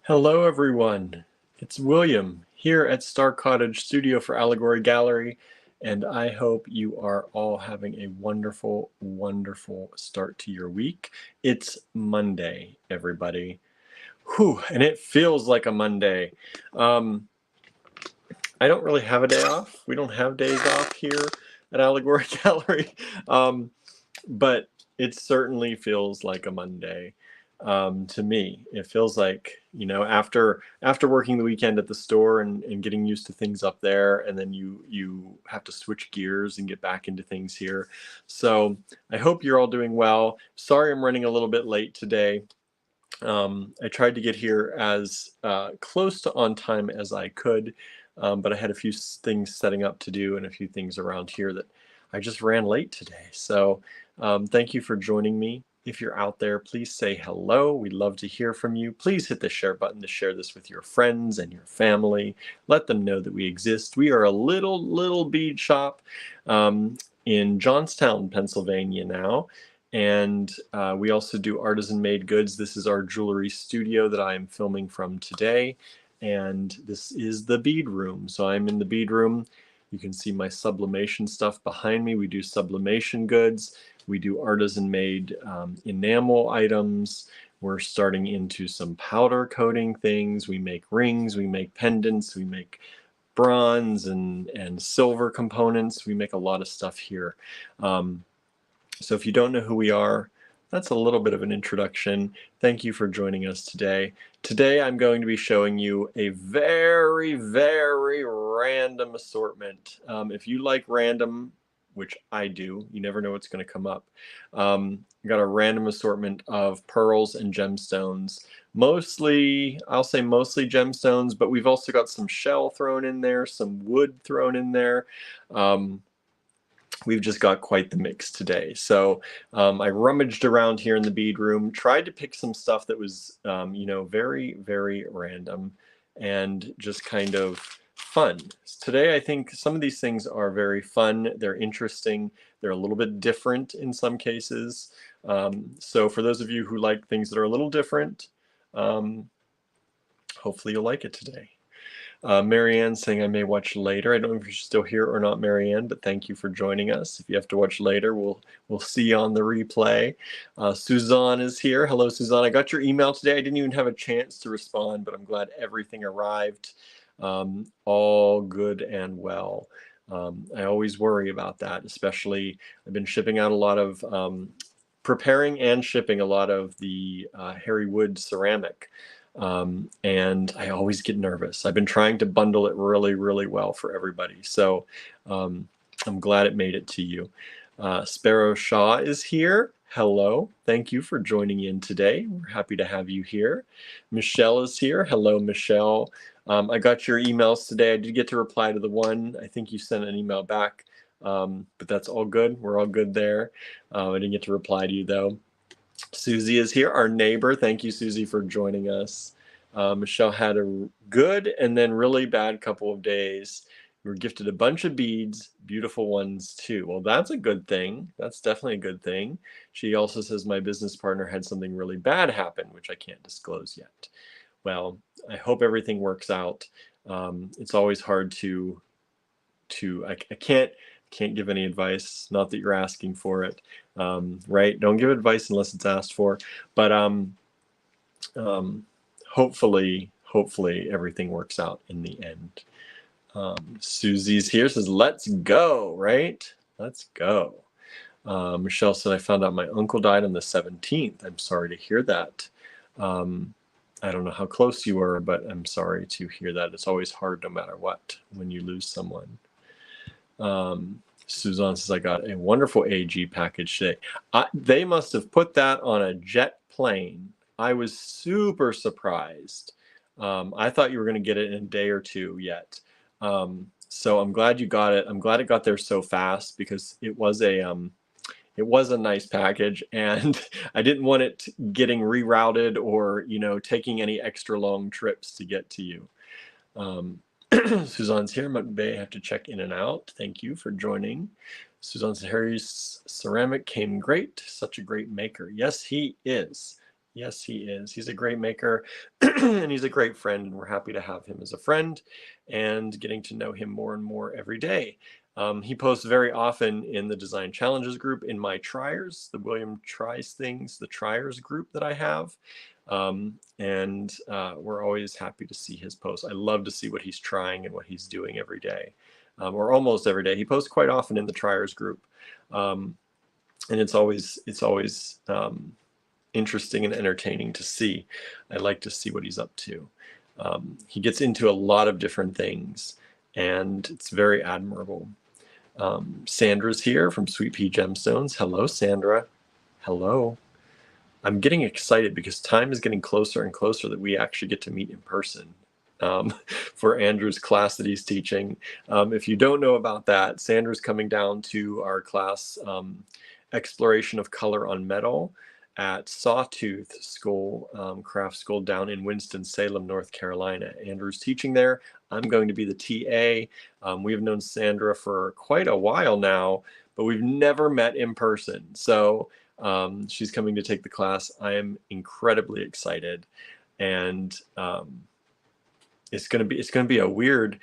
Hello, everyone. It's William here at Star Cottage Studio for Allegory Gallery, and I hope you are all having a wonderful, wonderful start to your week. It's Monday, everybody. Whew, and it feels like a Monday. I don't really have a day off. We don't have days off here at Allegory Gallery, but it certainly feels like a Monday to me. It feels like, after working the weekend at the store and getting used to things up there, and then you have to switch gears and get back into things here. So I hope you're all doing well. Sorry I'm running a little bit late today. I tried to get here as close to on time as I could, but I had a few things setting up to do and a few things around here that I just ran late today. So thank you for joining me. If you're out there, please say hello. We'd love to hear from you. Please hit the share button to share this with your friends and your family. Let them know that we exist. We are a little bead shop in Johnstown, Pennsylvania now. And we also do artisan made goods. This is our jewelry studio that I am filming from today. And this is the bead room. So I'm in the bead room. You can see my sublimation stuff behind me. We do sublimation goods. We do artisan made enamel items. We're starting into some powder coating things. We make rings, we make pendants, we make bronze and silver components. We make a lot of stuff here. So if you don't know who we are, that's a little bit of an introduction. Thank you for joining us today. Today I'm going to be showing you a very, very random assortment. If you like random, which I do, you never know what's going to come up. I got a random assortment of pearls and gemstones. Mostly, I'll say mostly gemstones, but we've also got some shell thrown in there, some wood thrown in there. We've just got quite the mix today. So I rummaged around here in the bead room, tried to pick some stuff that was, very, very random and just kind of fun. Today, I think some of these things are very fun. They're interesting. They're a little bit different in some cases. So for those of you who like things that are a little different, hopefully you'll like it today. Marianne saying I may watch later. I don't know if you're still here or not, Marianne, but thank you for joining us. If you have to watch later, we'll see you on the replay. Suzanne is here. Hello, Suzanne. I got your email today. I didn't even have a chance to respond, but I'm glad everything arrived. All good and well. I always worry about that, especially I've been shipping out a lot of, preparing and shipping a lot of the Harry Wood ceramic. And I always get nervous. I've been trying to bundle it really, really well for everybody. So I'm glad it made it to you. Sparrow Shaw is here. Hello. Thank you for joining in today. We're happy to have you here. Michelle is here. Hello, Michelle. I got your emails today. I did get to reply to the one. I think you sent an email back, but that's all good. We're all good there. I didn't get to reply to you, though. Susie is here, our neighbor. Thank you, Susie, for joining us. Michelle had a good and then really bad couple of days. We were gifted a bunch of beads, beautiful ones too. Well, that's a good thing. That's definitely a good thing. She also says my business partner had something really bad happen, which I can't disclose yet. Well, I hope everything works out. It's always hard I can't give any advice, not that you're asking for it, right? Don't give advice unless it's asked for, but hopefully everything works out in the end. Susie's here, says let's go, right? Let's go. Michelle said I found out my uncle died on the 17th. I'm sorry to hear that. I don't know how close you were, but I'm sorry to hear that. It's always hard no matter what when you lose someone. Suzanne says I got a wonderful AG package today. They must have put that on a jet plane. I was super surprised. I thought you were going to get it in a day or two yet. So I'm glad you got it. I'm glad it got there so fast because it was a nice package, and I didn't want it getting rerouted or taking any extra long trips to get to you. Suzanne's here, but may have to check in and out. Thank you for joining. Suzanne said Harry's ceramic came great. Such a great maker. Yes, he is. Yes, he is. He's a great maker and he's a great friend, and we're happy to have him as a friend and getting to know him more and more every day. He posts very often in the Design Challenges group, in my Triers, the William Tries Things, the Triers group that I have. We're always happy to see his posts. I love to see what he's trying and what he's doing every day, or almost every day. He posts quite often in the Triers group. And it's always interesting and entertaining to see. I like to see what he's up to. He gets into a lot of different things, and it's very admirable. Sandra's here from Sweet Pea Gemstones. Hello, Sandra. Hello. I'm getting excited because time is getting closer and closer that we actually get to meet in person for Andrew's class that he's teaching. If you don't know about that, Sandra's coming down to our class, Exploration of Color on Metal, at Sawtooth School, Craft School down in Winston-Salem, North Carolina. Andrew's teaching there. I'm going to be the TA. We have known Sandra for quite a while now, but we've never met in person. So she's coming to take the class. I am incredibly excited, and it's gonna be weird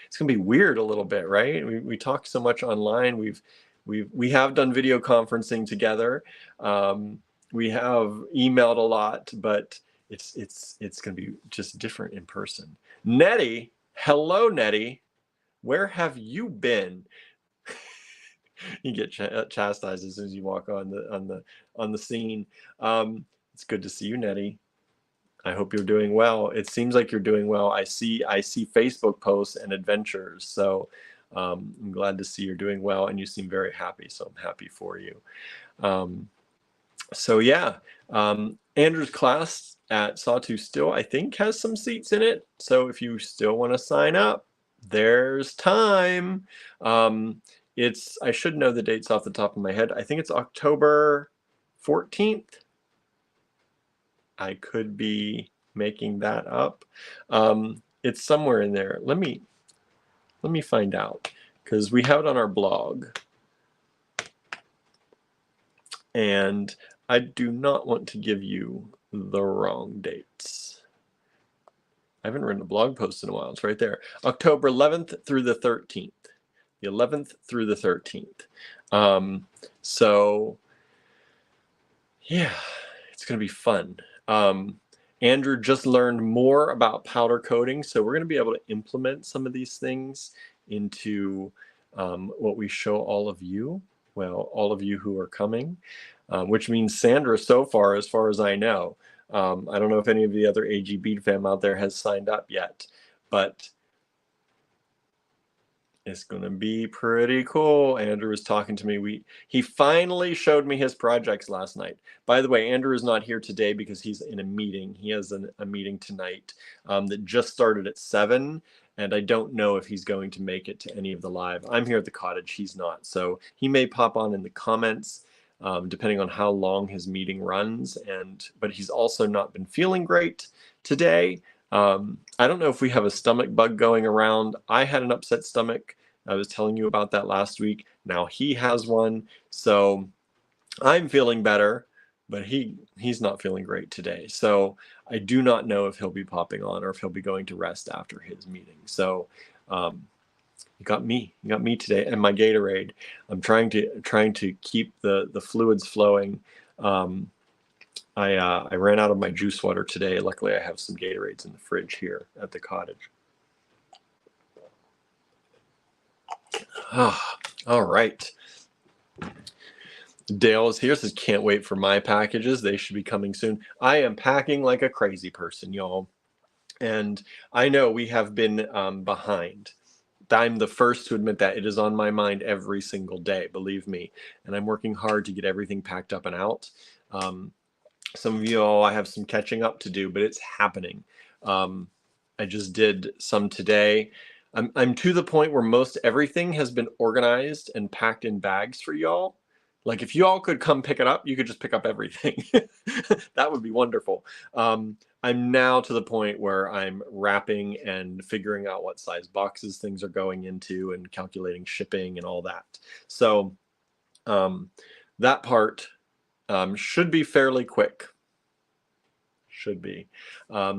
a little bit, right? We talk so much online. We have done video conferencing together. We have emailed a lot, but it's going to be just different in person. Nettie, hello, Nettie. Where have you been? You get chastised as soon as you walk on the scene. It's good to see you, Nettie. I hope you're doing well. It seems like you're doing well. I see Facebook posts and adventures, so I'm glad to see you're doing well, and you seem very happy. So I'm happy for you. So yeah, Andrew's class at Sawtooth still, I think, has some seats in it. So if you still want to sign up, there's time. I should know the dates off the top of my head. I think it's October 14th. I could be making that up. It's somewhere in there. Let me find out, because we have it on our blog. And I do not want to give you the wrong dates. I haven't written a blog post in a while. It's right there. October 11th through the 13th. The 11th through the 13th. So, yeah, it's going to be fun. Andrew just learned more about powder coating, so we're going to be able to implement some of these things into what we show all of you. Well, all of you who are coming, which means Sandra so far, as far as I know. I don't know if any of the other AG Bead fam out there has signed up yet, but it's going to be pretty cool. Andrew was talking to me. He finally showed me his projects last night. By the way, Andrew is not here today because he's in a meeting. He has a meeting tonight that just started at 7. And I don't know if he's going to make it to any of the live. I'm here at the cottage. He's not. So he may pop on in the comments, depending on how long his meeting runs. But he's also not been feeling great today. I don't know if we have a stomach bug going around. I had an upset stomach. I was telling you about that last week. Now he has one. So I'm feeling better, but he's not feeling great today. So I do not know if he'll be popping on or if he'll be going to rest after his meeting. So you got me today, and my Gatorade. I'm trying to keep the fluids flowing. I ran out of my juice water today. Luckily, I have some Gatorades in the fridge here at the cottage. All right. Dale is here, says, can't wait for my packages. They should be coming soon. I am packing like a crazy person, y'all. And I know we have been behind. I'm the first to admit that. It is on my mind every single day, believe me. And I'm working hard to get everything packed up and out. Some of you all, I have some catching up to do, but it's happening. I just did some today. I'm to the point where most everything has been organized and packed in bags for y'all. Like if you all could come pick it up, you could just pick up everything. That would be wonderful. I'm now to the point where I'm wrapping and figuring out what size boxes things are going into and calculating shipping and all that. So that part should be fairly quick. should be.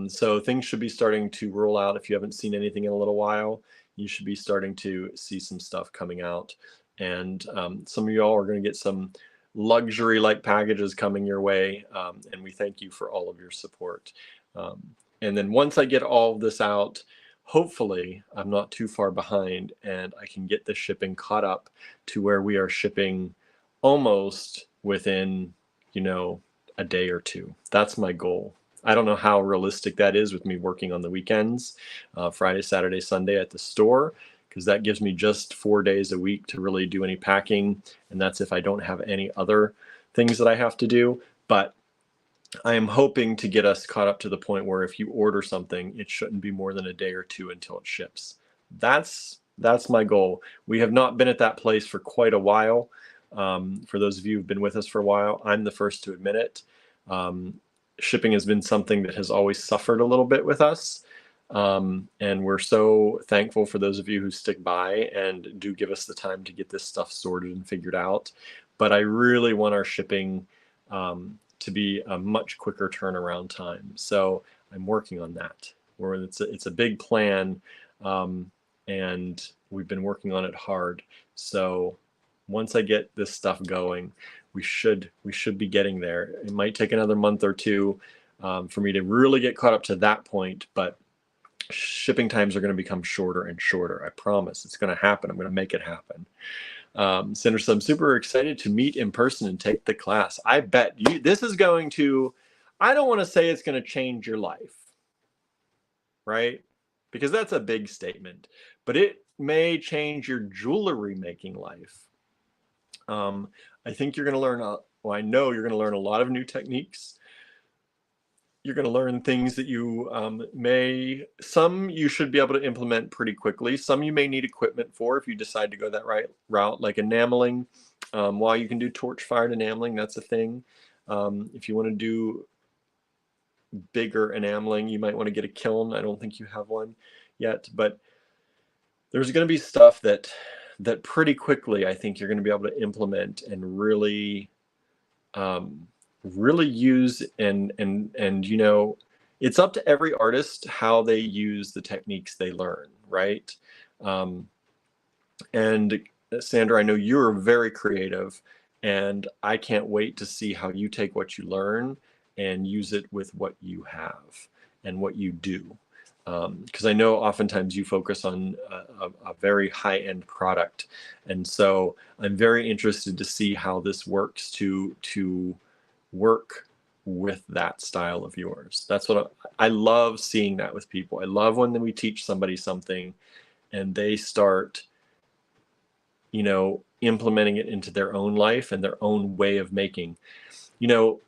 So things should be starting to roll out. If you haven't seen anything in a little while, you should be starting to see some stuff coming out. And some of y'all are going to get some luxury like packages coming your way. And we thank you for all of your support. And then once I get all of this out, hopefully I'm not too far behind and I can get the shipping caught up to where we are shipping almost within, you know, a day or two. That's my goal. I don't know how realistic that is with me working on the weekends, Friday, Saturday, Sunday at the store, because that gives me just 4 days a week to really do any packing. And that's if I don't have any other things that I have to do. But I am hoping to get us caught up to the point where if you order something, it shouldn't be more than a day or two until it ships. That's my goal. We have not been at that place for quite a while. For those of you who've been with us for a while, I'm the first to admit it. Shipping has been something that has always suffered a little bit with us. And we're so thankful for those of you who stick by and do give us the time to get this stuff sorted and figured out. But I really want our shipping to be a much quicker turnaround time. So I'm working on that. It's a big plan, and we've been working on it hard. So once I get this stuff going, we should be getting there. It might take another month or two for me to really get caught up to that point, but shipping times are going to become shorter and shorter. I promise it's going to happen. I'm going to make it happen. So I'm super excited to meet in person and take the class. I bet you this is going to, I don't want to say it's going to change your life, right? Because that's a big statement, but it may change your jewelry making life. I think you're going to learn, well, I know you're going to learn a lot of new techniques. You're going to learn things that you some you should be able to implement pretty quickly. Some you may need equipment for if you decide to go that route, like enameling. While you can do torch fired enameling, that's a thing. If you want to do bigger enameling, you might want to get a kiln. I don't think you have one yet, but there's going to be stuff that pretty quickly I think you're going to be able to implement and really really use and you know, it's up to every artist how they use the techniques they learn, right? And Sandra, I know you're very creative, and I can't wait to see how you take what you learn and use it with what you have and what you do. Because I know oftentimes you focus on a very high-end product, and so I'm very interested to see how this works to work with that style of yours. That's what I love seeing that with people. I love when we teach somebody something and they start, you know, implementing it into their own life and their own way of making. You know,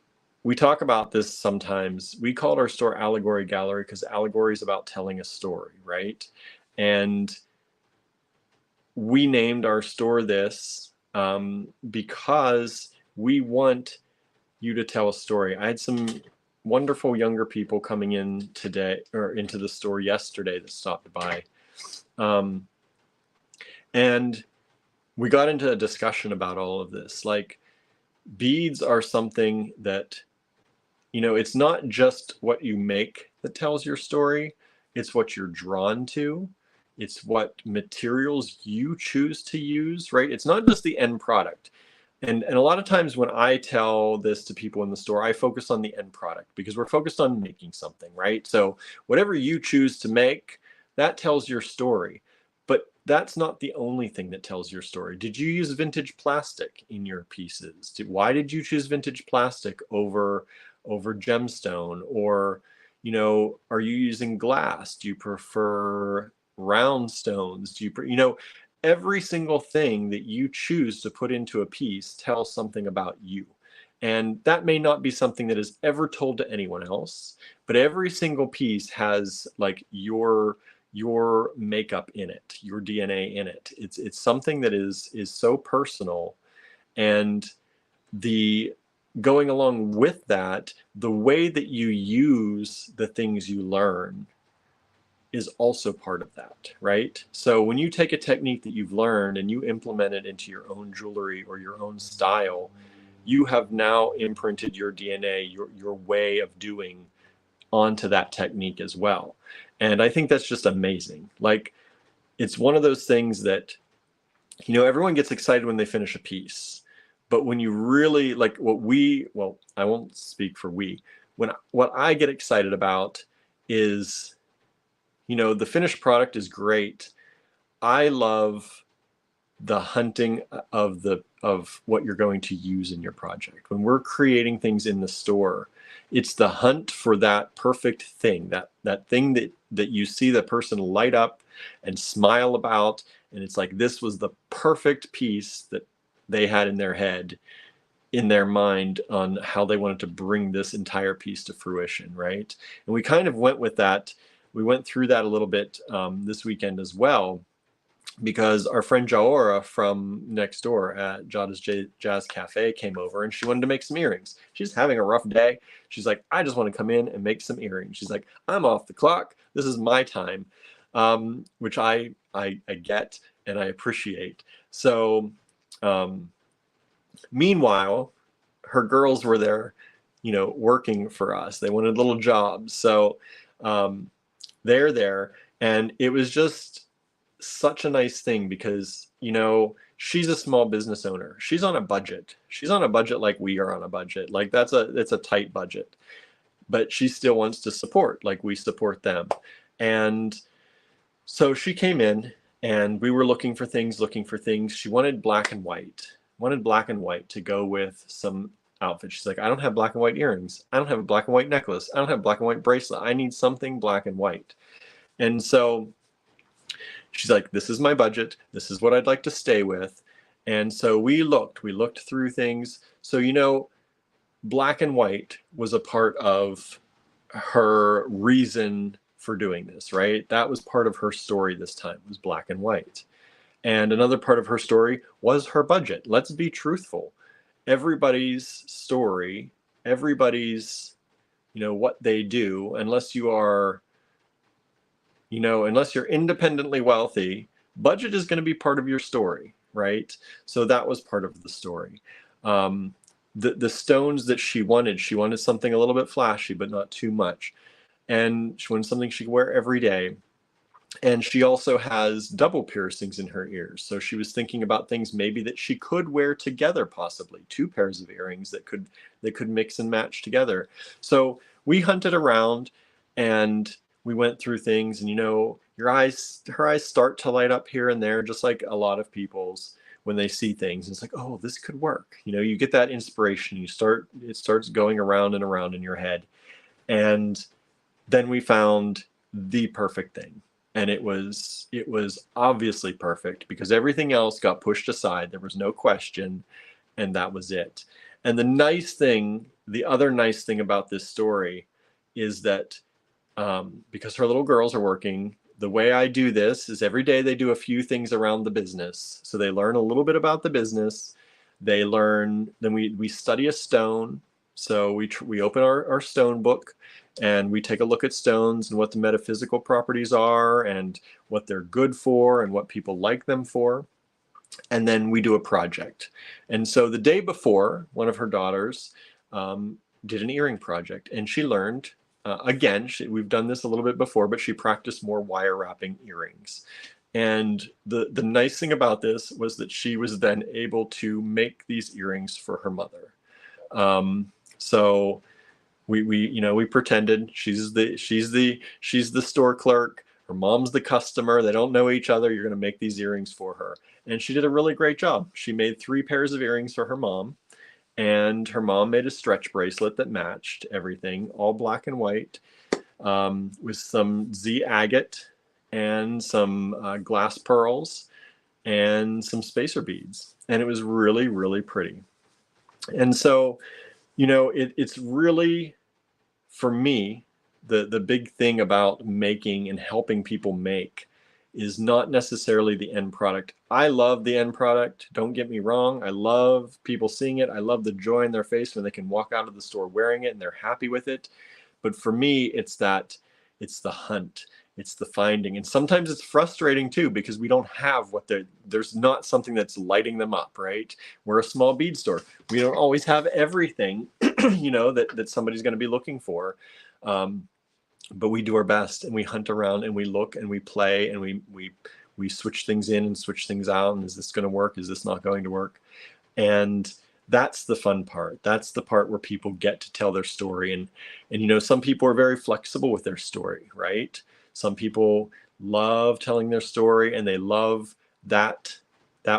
we talk about this sometimes. We called our store Allegory Gallery because allegory is about telling a story, right? And we named our store this because we want you to tell a story. I had some wonderful younger people coming in today, or into the store yesterday, that stopped by. And we got into a discussion about all of this. Like, beads are something that, you know, it's not just what you make that tells your story, it's what you're drawn to. It's what materials you choose to use, right? It's not just the end product. And a lot of times when I tell this to people in the store, I focus on the end product because we're focused on making something, right? So whatever you choose to make, that tells your story. But that's not the only thing that tells your story. Did you use vintage plastic in your pieces? Why did you choose vintage plastic over gemstone? Or, you know, are you using glass? Do you prefer round stones? Do you know, every single thing that you choose to put into a piece tells something about you. And that may not be something that is ever told to anyone else, but every single piece has like your makeup in it, your DNA in it. It's something that is so personal. And the going along with that, the way that you use the things you learn is also part of that, right? So when you take a technique that you've learned and you implement it into your own jewelry or your own style, you have now imprinted your DNA, your way of doing onto that technique as well. And I think that's just amazing. Like, it's one of those things that, you know, everyone gets excited when they finish a piece, but when you really like well, I won't speak for what I get excited about is, you know, the finished product is great. I love the hunting of what you're going to use in your project. When we're creating things in the store, it's the hunt for that perfect thing, that thing that you see the person light up and smile about, and it's like, this was the perfect piece that they had in their head, in their mind, on how they wanted to bring this entire piece to fruition, right? And we kind of went with that. We went through that a little bit this weekend as well, because our friend Jaora from next door at Jada's Jazz Cafe came over, and she wanted to make some earrings. She's having a rough day. She's like, I just want to come in and make some earrings. She's like, I'm off the clock. This is my time, which I get and I appreciate. So meanwhile, her girls were there, you know, working for us. They wanted little jobs. So they're there, and it was just such a nice thing because, you know, she's a small business owner. She's on a budget. She's on a budget like we are on a budget. Like, it's a tight budget, but she still wants to support like we support them. And so she came in, and we were looking for things. She wanted black and white to go with some outfits. She's like, I don't have black and white earrings. I don't have a black and white necklace. I don't have a black and white bracelet. I need something black and white. And so she's like, this is my budget. This is what I'd like to stay with. And so we looked through things. So, you know, black and white was a part of her reason for doing this, right? That was part of her story this time, was black and white. And another part of her story was her budget. Let's be truthful. Everybody's story, everybody's, you know, what they do, unless you're independently wealthy, budget is going to be part of your story, right? So that was part of the story. The stones that she wanted something a little bit flashy, but not too much. And she wanted something she could wear every day. And she also has double piercings in her ears. So she was thinking about things maybe that she could wear together, possibly 2 pairs of earrings that could mix and match together. So we hunted around and we went through things, and, you know, her eyes start to light up here and there, just like a lot of people's when they see things. It's like, oh, this could work. You know, you get that inspiration. It starts going around and around in your head. And then we found the perfect thing. And it was obviously perfect because everything else got pushed aside. There was no question, and that was it. And the other nice thing about this story is that because her little girls are working, the way I do this is every day they do a few things around the business. So they learn a little bit about the business. They learn, then we study a stone. So we open our stone book, and we take a look at stones and what the metaphysical properties are and what they're good for and what people like them for. And then we do a project. And so the day before, one of her daughters did an earring project, and she learned, again, we've done this a little bit before, but she practiced more wire wrapping earrings. And the nice thing about this was that she was then able to make these earrings for her mother. So we pretended she's the store clerk, her mom's the customer, they don't know each other, you're going to make these earrings for her. And she did a really great job. She made 3 pairs of earrings for her mom, and her mom made a stretch bracelet that matched everything, all black and white, with some Z agate and some glass pearls and some spacer beads. And it was really, really pretty. And so, you know, it's really, for me, the big thing about making and helping people make is not necessarily the end product. I love the end product. Don't get me wrong. I love people seeing it. I love the joy in their face when they can walk out of the store wearing it and they're happy with it. But for me, it's the hunt. It's the finding. And sometimes it's frustrating too, because we don't have there's not something that's lighting them up, right? We're a small bead store. We don't always have everything, you know, that somebody's going to be looking for. but we do our best, and we hunt around, and we look, and we play, and we switch things in and switch things out. And is this going to work? Is this not going to work? And that's the fun part. That's the part where people get to tell their story. And you know, some people are very flexible with their story, right? Some people love telling their story, and they love that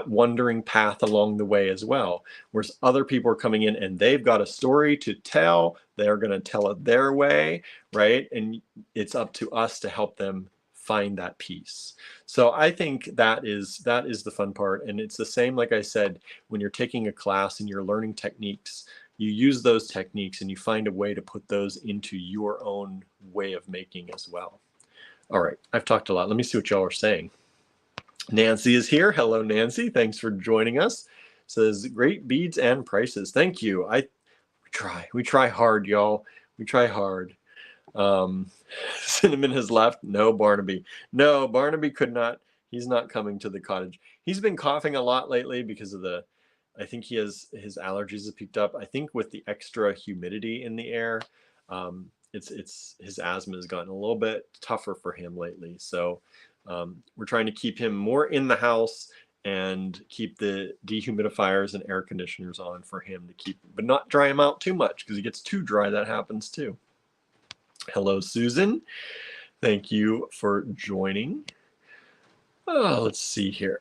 wandering path along the way as well. Whereas other people are coming in and they've got a story to tell. They're going to tell it their way, right? And it's up to us to help them find that piece. So I think that is the fun part. And it's the same, like I said, when you're taking a class and you're learning techniques, you use those techniques and you find a way to put those into your own way of making as well. All right, I've talked a lot. Let me see what y'all are saying. Nancy is here. Hello, Nancy. Thanks for joining us. Says great beads and prices. Thank you. We try hard, y'all. We try hard. Cinnamon has left. No, Barnaby. No, Barnaby could not. He's not coming to the cottage. He's been coughing a lot lately because of I think his allergies have picked up. I think with the extra humidity in the air, it's his asthma has gotten a little bit tougher for him lately. So we're trying to keep him more in the house and keep the dehumidifiers and air conditioners on for him to keep, but not dry him out too much, because he gets too dry. That happens too. Hello, Susan. Thank you for joining. Let's see here.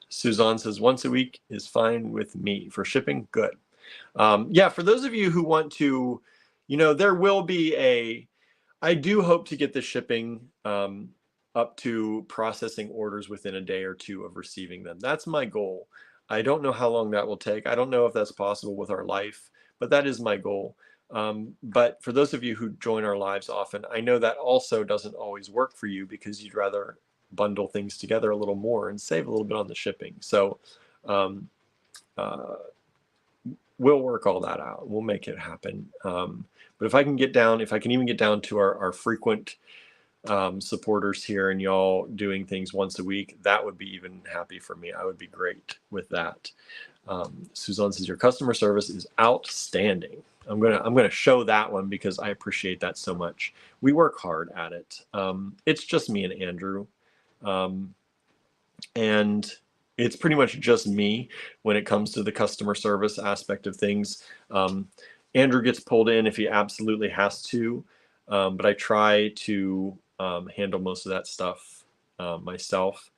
Suzanne says once a week is fine with me. For shipping, good. Yeah, for those of you who want to, you know, there will be I do hope to get the shipping up to processing orders within a day or two of receiving them. That's my goal. I don't know how long that will take. I don't know if that's possible with our life, but that is my goal. But for those of you who join our lives often, I know that also doesn't always work for you, because you'd rather bundle things together a little more and save a little bit on the shipping. So we'll work all that out. We'll make it happen. But if I can even get down to our frequent supporters here, and y'all doing things once a week, that would be even happy for me. I would be great with that. Suzanne says your customer service is outstanding. I'm gonna show that one, because I appreciate that so much. We work hard at it. It's just me and Andrew, and it's pretty much just me when it comes to the customer service aspect of things. Andrew gets pulled in if he absolutely has to, but I try to handle most of that stuff myself.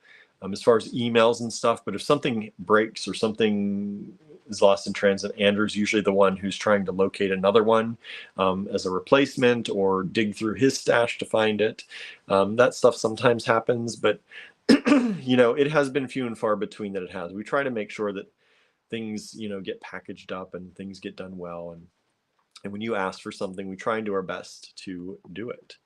As far as emails and stuff, but if something breaks or something is lost in transit, Andrew's usually the one who's trying to locate another one as a replacement, or dig through his stash to find it. That stuff sometimes happens, but you know, it has been few and far between that it has. We try to make sure that things, you know, get packaged up and things get done well. And when you ask for something, we try and do our best to do it.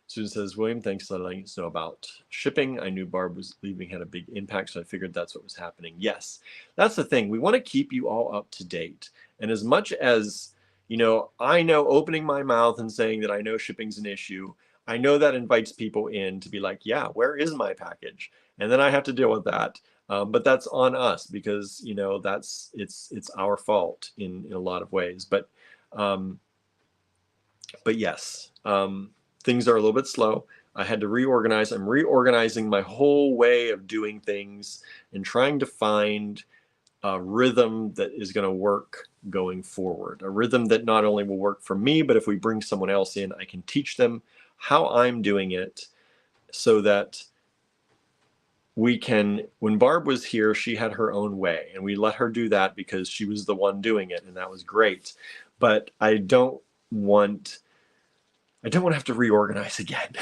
Susan says, William, thanks for letting us know about shipping. I knew Barb was leaving had a big impact, so I figured that's what was happening. Yes, that's the thing. We want to keep you all up to date. And as much as, you know, I know opening my mouth and saying that I know shipping's an issue, I know that invites people in to be like, yeah, where is my package? And then I have to deal with that. But that's on us, because, you know, it's our fault in a lot of ways. But yes, things are a little bit slow. I had to reorganize. I'm reorganizing my whole way of doing things and trying to find a rhythm that is going to work going forward. A rhythm that not only will work for me, but if we bring someone else in, I can teach them how I'm doing it, so that we can, when Barb was here, she had her own way, and we let her do that because she was the one doing it, and that was great. But I don't want to have to reorganize again.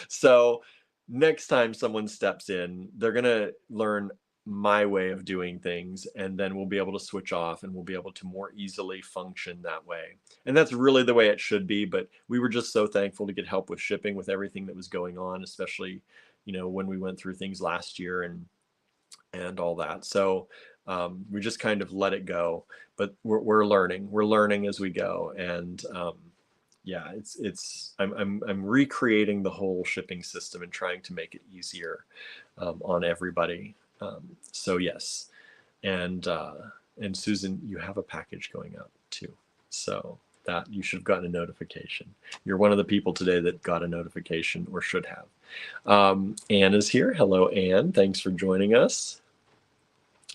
So next time someone steps in, they're going to learn my way of doing things, and then we'll be able to switch off, and we'll be able to more easily function that way. And that's really the way it should be. But we were just so thankful to get help with shipping, with everything that was going on, especially, you know, when we went through things last year and all that. So we just kind of let it go. But we're learning as we go. And yeah, I'm recreating the whole shipping system and trying to make it easier on everybody. So yes, and Susan, you have a package going out too. So that, you should have gotten a notification. You're one of the people today that got a notification or should have. Anne is here. Hello, Anne. Thanks for joining us.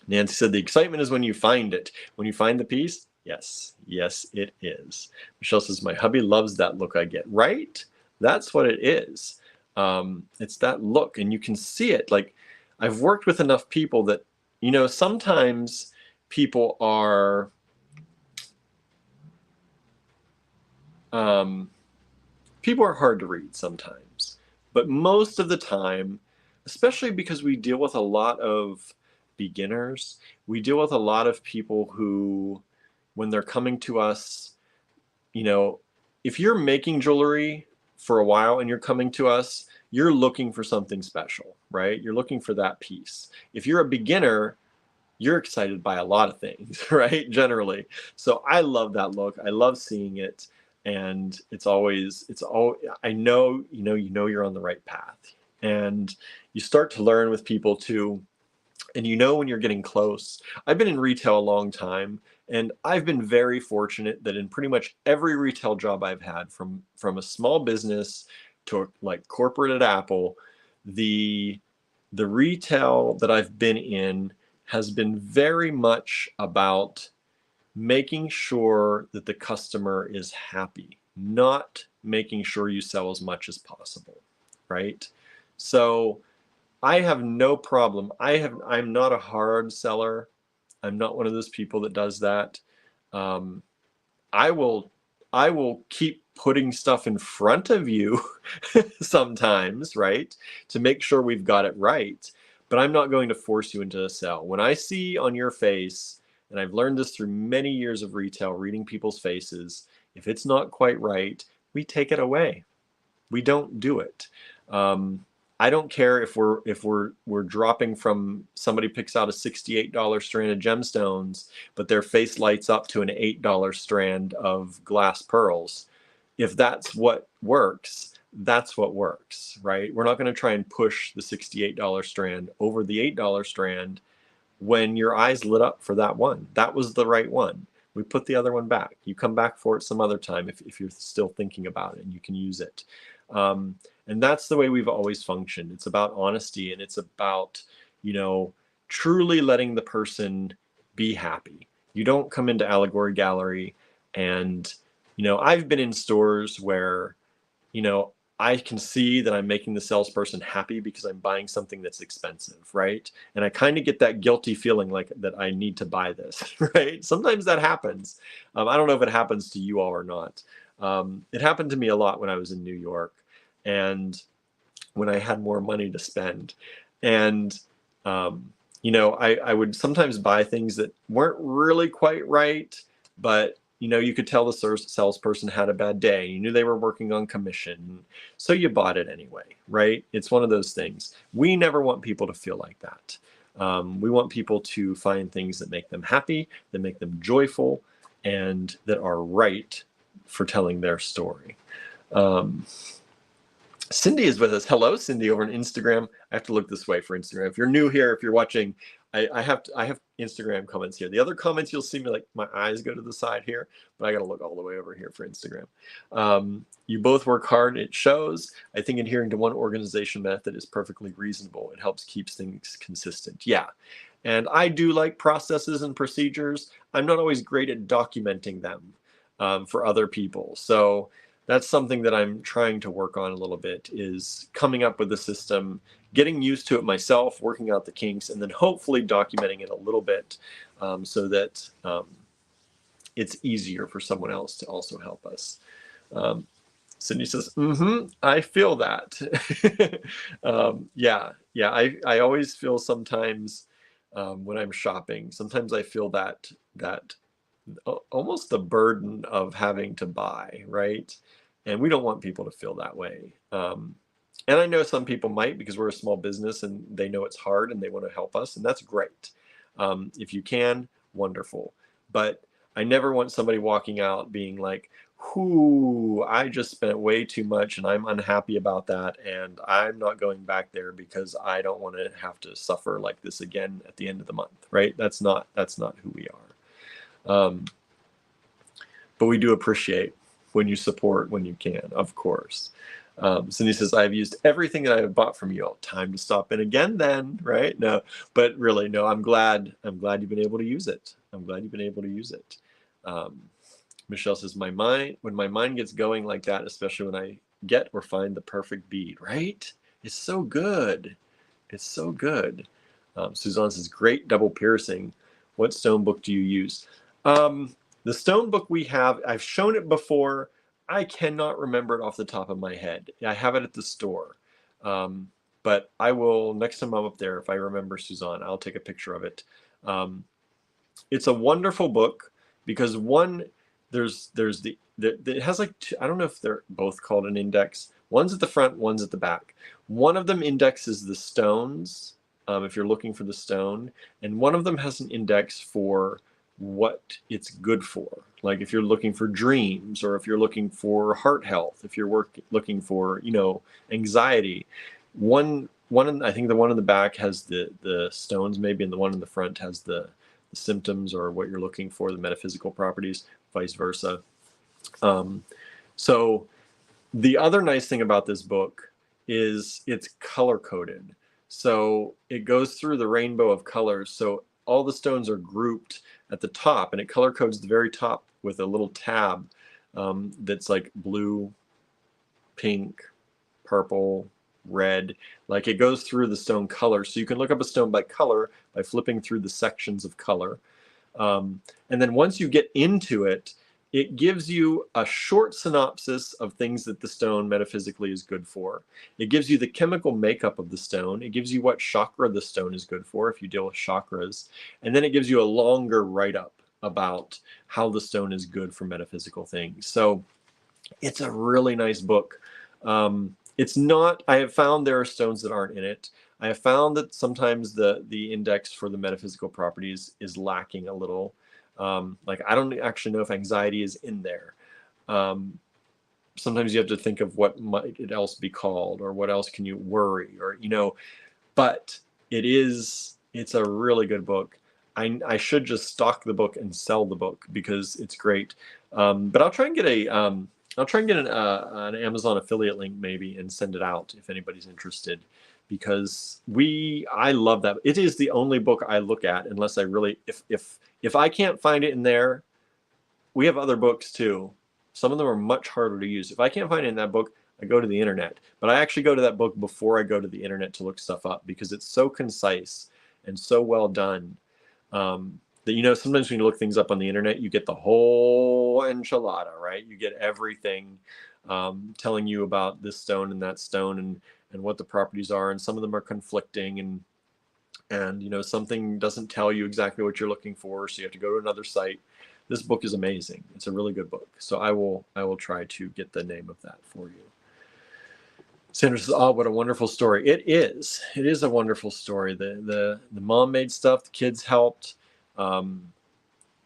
Nancy said the excitement is when you find it. When you find the piece, yes, yes, it is. Michelle says, my hubby loves that look I get. Right? That's what it is. It's that look, and you can see it. Like, I've worked with enough people that, you know, sometimes people are hard to read sometimes, but most of the time, especially because we deal with a lot of beginners, we deal with a lot of people who, when they're coming to us, you know, if you're making jewelry for a while and you're coming to us, you're looking for something special, right? You're looking for that piece. If you're a beginner, you're excited by a lot of things, right? Generally. So I love that look. I love seeing it. And I know, you're on the right path. And you start to learn with people too. And you know when you're getting close. I've been in retail a long time, and I've been very fortunate that in pretty much every retail job I've had, from a small business to like corporate at Apple, the retail that I've been in has been very much about making sure that the customer is happy, not making sure you sell as much as possible, right? So I have no problem. I'm not a hard seller. I'm not one of those people that does that. I will keep putting stuff in front of you sometimes, right? To make sure we've got it right. But I'm not going to force you into a sell. When I see on your face, and I've learned this through many years of retail, reading people's faces, if it's not quite right, we take it away. We don't do it. I don't care if we're dropping from, somebody picks out a $68 strand of gemstones, but their face lights up to an $8 strand of glass pearls. If that's what works, that's what works, right? We're not going to try and push the $68 strand over the $8 strand when your eyes lit up for that one. That was the right one. We put the other one back. You come back for it some other time if you're still thinking about it, and you can use it. And that's the way we've always functioned. It's about honesty, and it's about, truly letting the person be happy. You don't come into Allegory Gallery and, I've been in stores where, I can see that I'm making the salesperson happy because I'm buying something that's expensive, right? And I kind of get that guilty feeling like that I need to buy this, right? Sometimes that happens. I don't know if it happens to you all or not. It happened to me a lot when I was in New York, and when I had more money to spend. And, I would sometimes buy things that weren't really quite right, but, you could tell the salesperson had a bad day. You knew they were working on commission. So you bought it anyway, right? It's one of those things. We never want people to feel like that. We want people to find things that make them happy, that make them joyful, and that are right for telling their story. Cindy is with us. Hello, Cindy, over on Instagram. I have to look this way for Instagram. If you're new here, if you're watching, I have Instagram comments here. The other comments, you'll see me, like, my eyes go to the side here, but I got to look all the way over here for Instagram. You both work hard. It shows. I think adhering to one organization method is perfectly reasonable. It helps keep things consistent. Yeah. And I do like processes and procedures. I'm not always great at documenting them for other people. So that's something that I'm trying to work on a little bit, is coming up with a system, getting used to it myself, working out the kinks, and then hopefully documenting it a little bit so that it's easier for someone else to also help us. Cindy says, I feel that. Yeah. I always feel sometimes when I'm shopping, sometimes I feel that almost the burden of having to buy, right? And we don't want people to feel that way. And I know some people might, because we're a small business and they know it's hard and they want to help us, and that's great. If you can, wonderful. But I never want somebody walking out being like, whoo, I just spent way too much and I'm unhappy about that, and I'm not going back there because I don't want to have to suffer like this again at the end of the month, right? That's not who we are. but we do appreciate when you support when you can, of course. Cindy says, I've used everything that I have bought from you. Oh, time to stop in again then, right? No, but really, no, I'm glad you've been able to use it. I'm glad you've been able to use it. Michelle says, when my mind gets going like that, especially when I get or find the perfect bead, right? It's so good. It's so good. Suzanne says, great double piercing. What stone book do you use? The stone book we have, I've shown it before. I cannot remember it off the top of my head. I have it at the store. But I will, next time I'm up there, if I remember Suzanne, I'll take a picture of it. It's a wonderful book because one, it has like two, I don't know if they're both called an index. One's at the front, one's at the back. One of them indexes the stones, if you're looking for the stone, and one of them has an index for what it's good for. Like if you're looking for dreams, or if you're looking for heart health, if you're looking for, anxiety. I think the one in the back has the stones maybe, and the one in the front has the symptoms or what you're looking for, the metaphysical properties, vice versa. So the other nice thing about this book is it's color coded. So it goes through the rainbow of colors. So all the stones are grouped at the top, and it color codes the very top with a little tab that's like blue, pink, purple, red. Like it goes through the stone color. So you can look up a stone by color by flipping through the sections of color. And then once you get into it, it gives you a short synopsis of things that the stone metaphysically is good for. It gives you the chemical makeup of the stone. It gives you what chakra the stone is good for if you deal with chakras. And then it gives you a longer write-up about how the stone is good for metaphysical things. So it's a really nice book. It's not, I have found there are stones that aren't in it. I have found that sometimes the index for the metaphysical properties is lacking a little. Like I don't actually know if anxiety is in there. Sometimes you have to think of what might it else be called, or what else can you worry, or but it's a really good book. I should just stock the book and sell the book because it's great. But I'll try and get an Amazon affiliate link maybe and send it out if anybody's interested, because I love that. It is the only book I look at unless I really, if I can't find it in there. We have other books too. Some of them are much harder to use. If I can't find it in that book, I go to the internet. But I actually go to that book before I go to the internet to look stuff up, because it's so concise and so well done. That sometimes when you look things up on the internet, you get the whole enchilada, right? You get everything telling you about this stone and that stone and what the properties are, and some of them are conflicting, and something doesn't tell you exactly what you're looking for, so you have to go to another site. This book is amazing. It's a really good book. So I will try to get the name of that for you. Sandra says, "Oh, what a wonderful story." It is. It is a wonderful story. The mom made stuff. The kids helped. The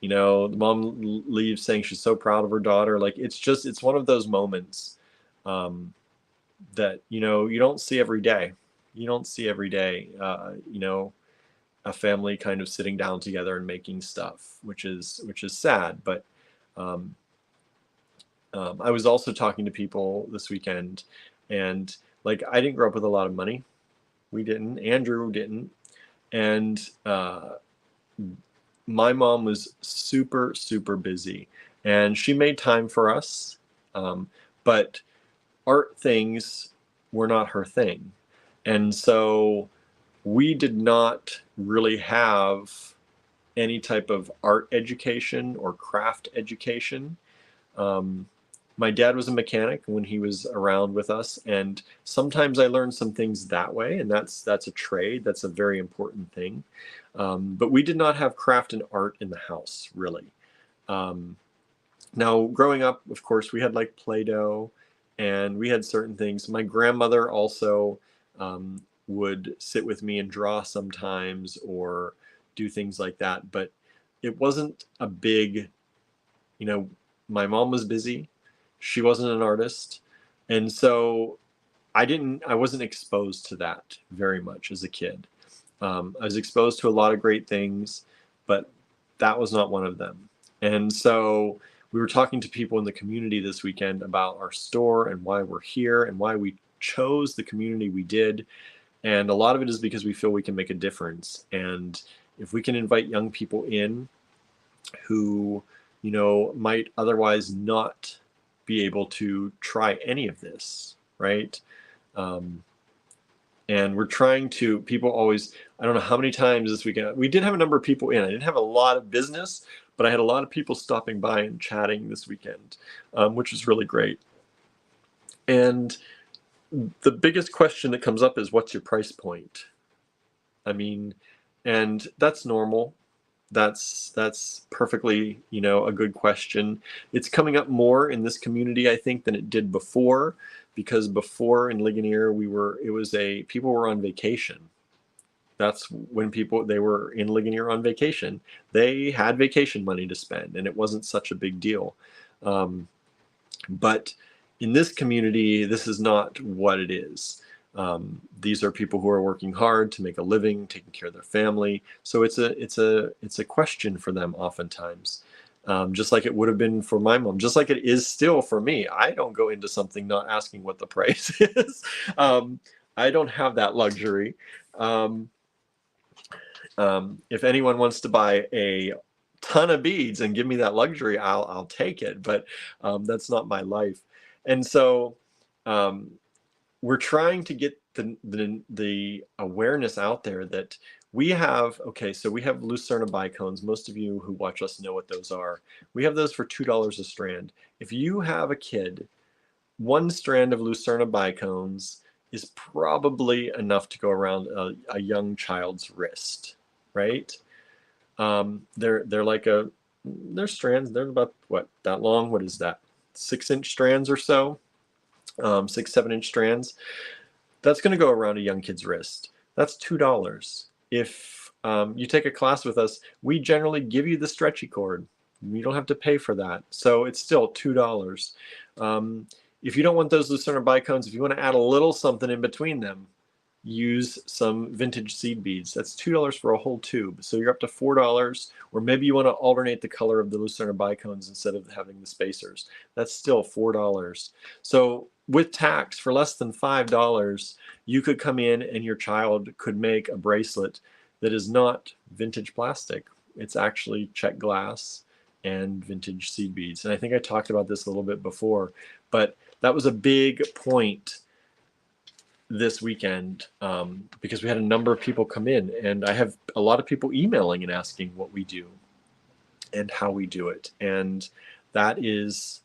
mom leaves saying she's so proud of her daughter. Like it's one of those moments that you don't see every day. You don't see every day. A family kind of sitting down together and making stuff, which is sad. But I was also talking to people this weekend, and like I didn't grow up with a lot of money. We didn't. Andrew didn't. And my mom was super, super busy, and she made time for us. But art things were not her thing. And so we did not really have any type of art education or craft education. My dad was a mechanic when he was around with us, and sometimes I learned some things that way, and that's a trade. That's a very important thing. But we did not have craft and art in the house, really. Now, growing up, of course, we had like Play-Doh, and we had certain things. My grandmother also would sit with me and draw sometimes, or do things like that. But it wasn't a big, my mom was busy. She wasn't an artist. And so I wasn't exposed to that very much as a kid. I was exposed to a lot of great things, but that was not one of them. And so we were talking to people in the community this weekend about our store and why we're here and why we chose the community we did. And a lot of it is because we feel we can make a difference. And if we can invite young people in who, you know, might otherwise not be able to try any of this, right? And we're trying to, people always, I don't know how many times this weekend, we did have a number of people in. I didn't have a lot of business, but I had a lot of people stopping by and chatting this weekend, which was really great. And the biggest question that comes up is, what's your price point? I mean, and that's normal. That's perfectly, you know, a good question. It's coming up more in this community, I think, than it did before, because before in Ligonier, people were on vacation. That's when they were in Ligonier on vacation. They had vacation money to spend, and it wasn't such a big deal. But in this community, this is not what it is. These are people who are working hard to make a living, taking care of their family. So it's a question for them oftentimes. Just like it would have been for my mom, just like it is still for me. I don't go into something not asking what the price is. I don't have that luxury. If anyone wants to buy a ton of beads and give me that luxury, I'll take it. But that's not my life. And so we're trying to get the awareness out there that we have, so we have Lucerna bicones. Most of you who watch us know what those are. We have those for $2 a strand. If you have a kid, one strand of Lucerna bicones is probably enough to go around a young child's wrist, right? They're strands. They're about that long. What is that? 6-inch strands or so. 6-7-inch strands. That's going to go around a young kid's wrist. That's $2. If you take a class with us, we generally give you the stretchy cord. You don't have to pay for that. So it's still $2. If you don't want those Lucerna bicones, if you want to add a little something in between them, use some vintage seed beads. That's $2 for a whole tube. So you're up to $4, or maybe you want to alternate the color of the Lucerna bicones instead of having the spacers. That's still $4. So with tax, for less than $5, you could come in and your child could make a bracelet that is not vintage plastic. It's actually check glass and vintage seed beads. And I think I talked about this a little bit before, but that was a big point this weekend, because we had a number of people come in, and I have a lot of people emailing and asking what we do and how we do it. And that is,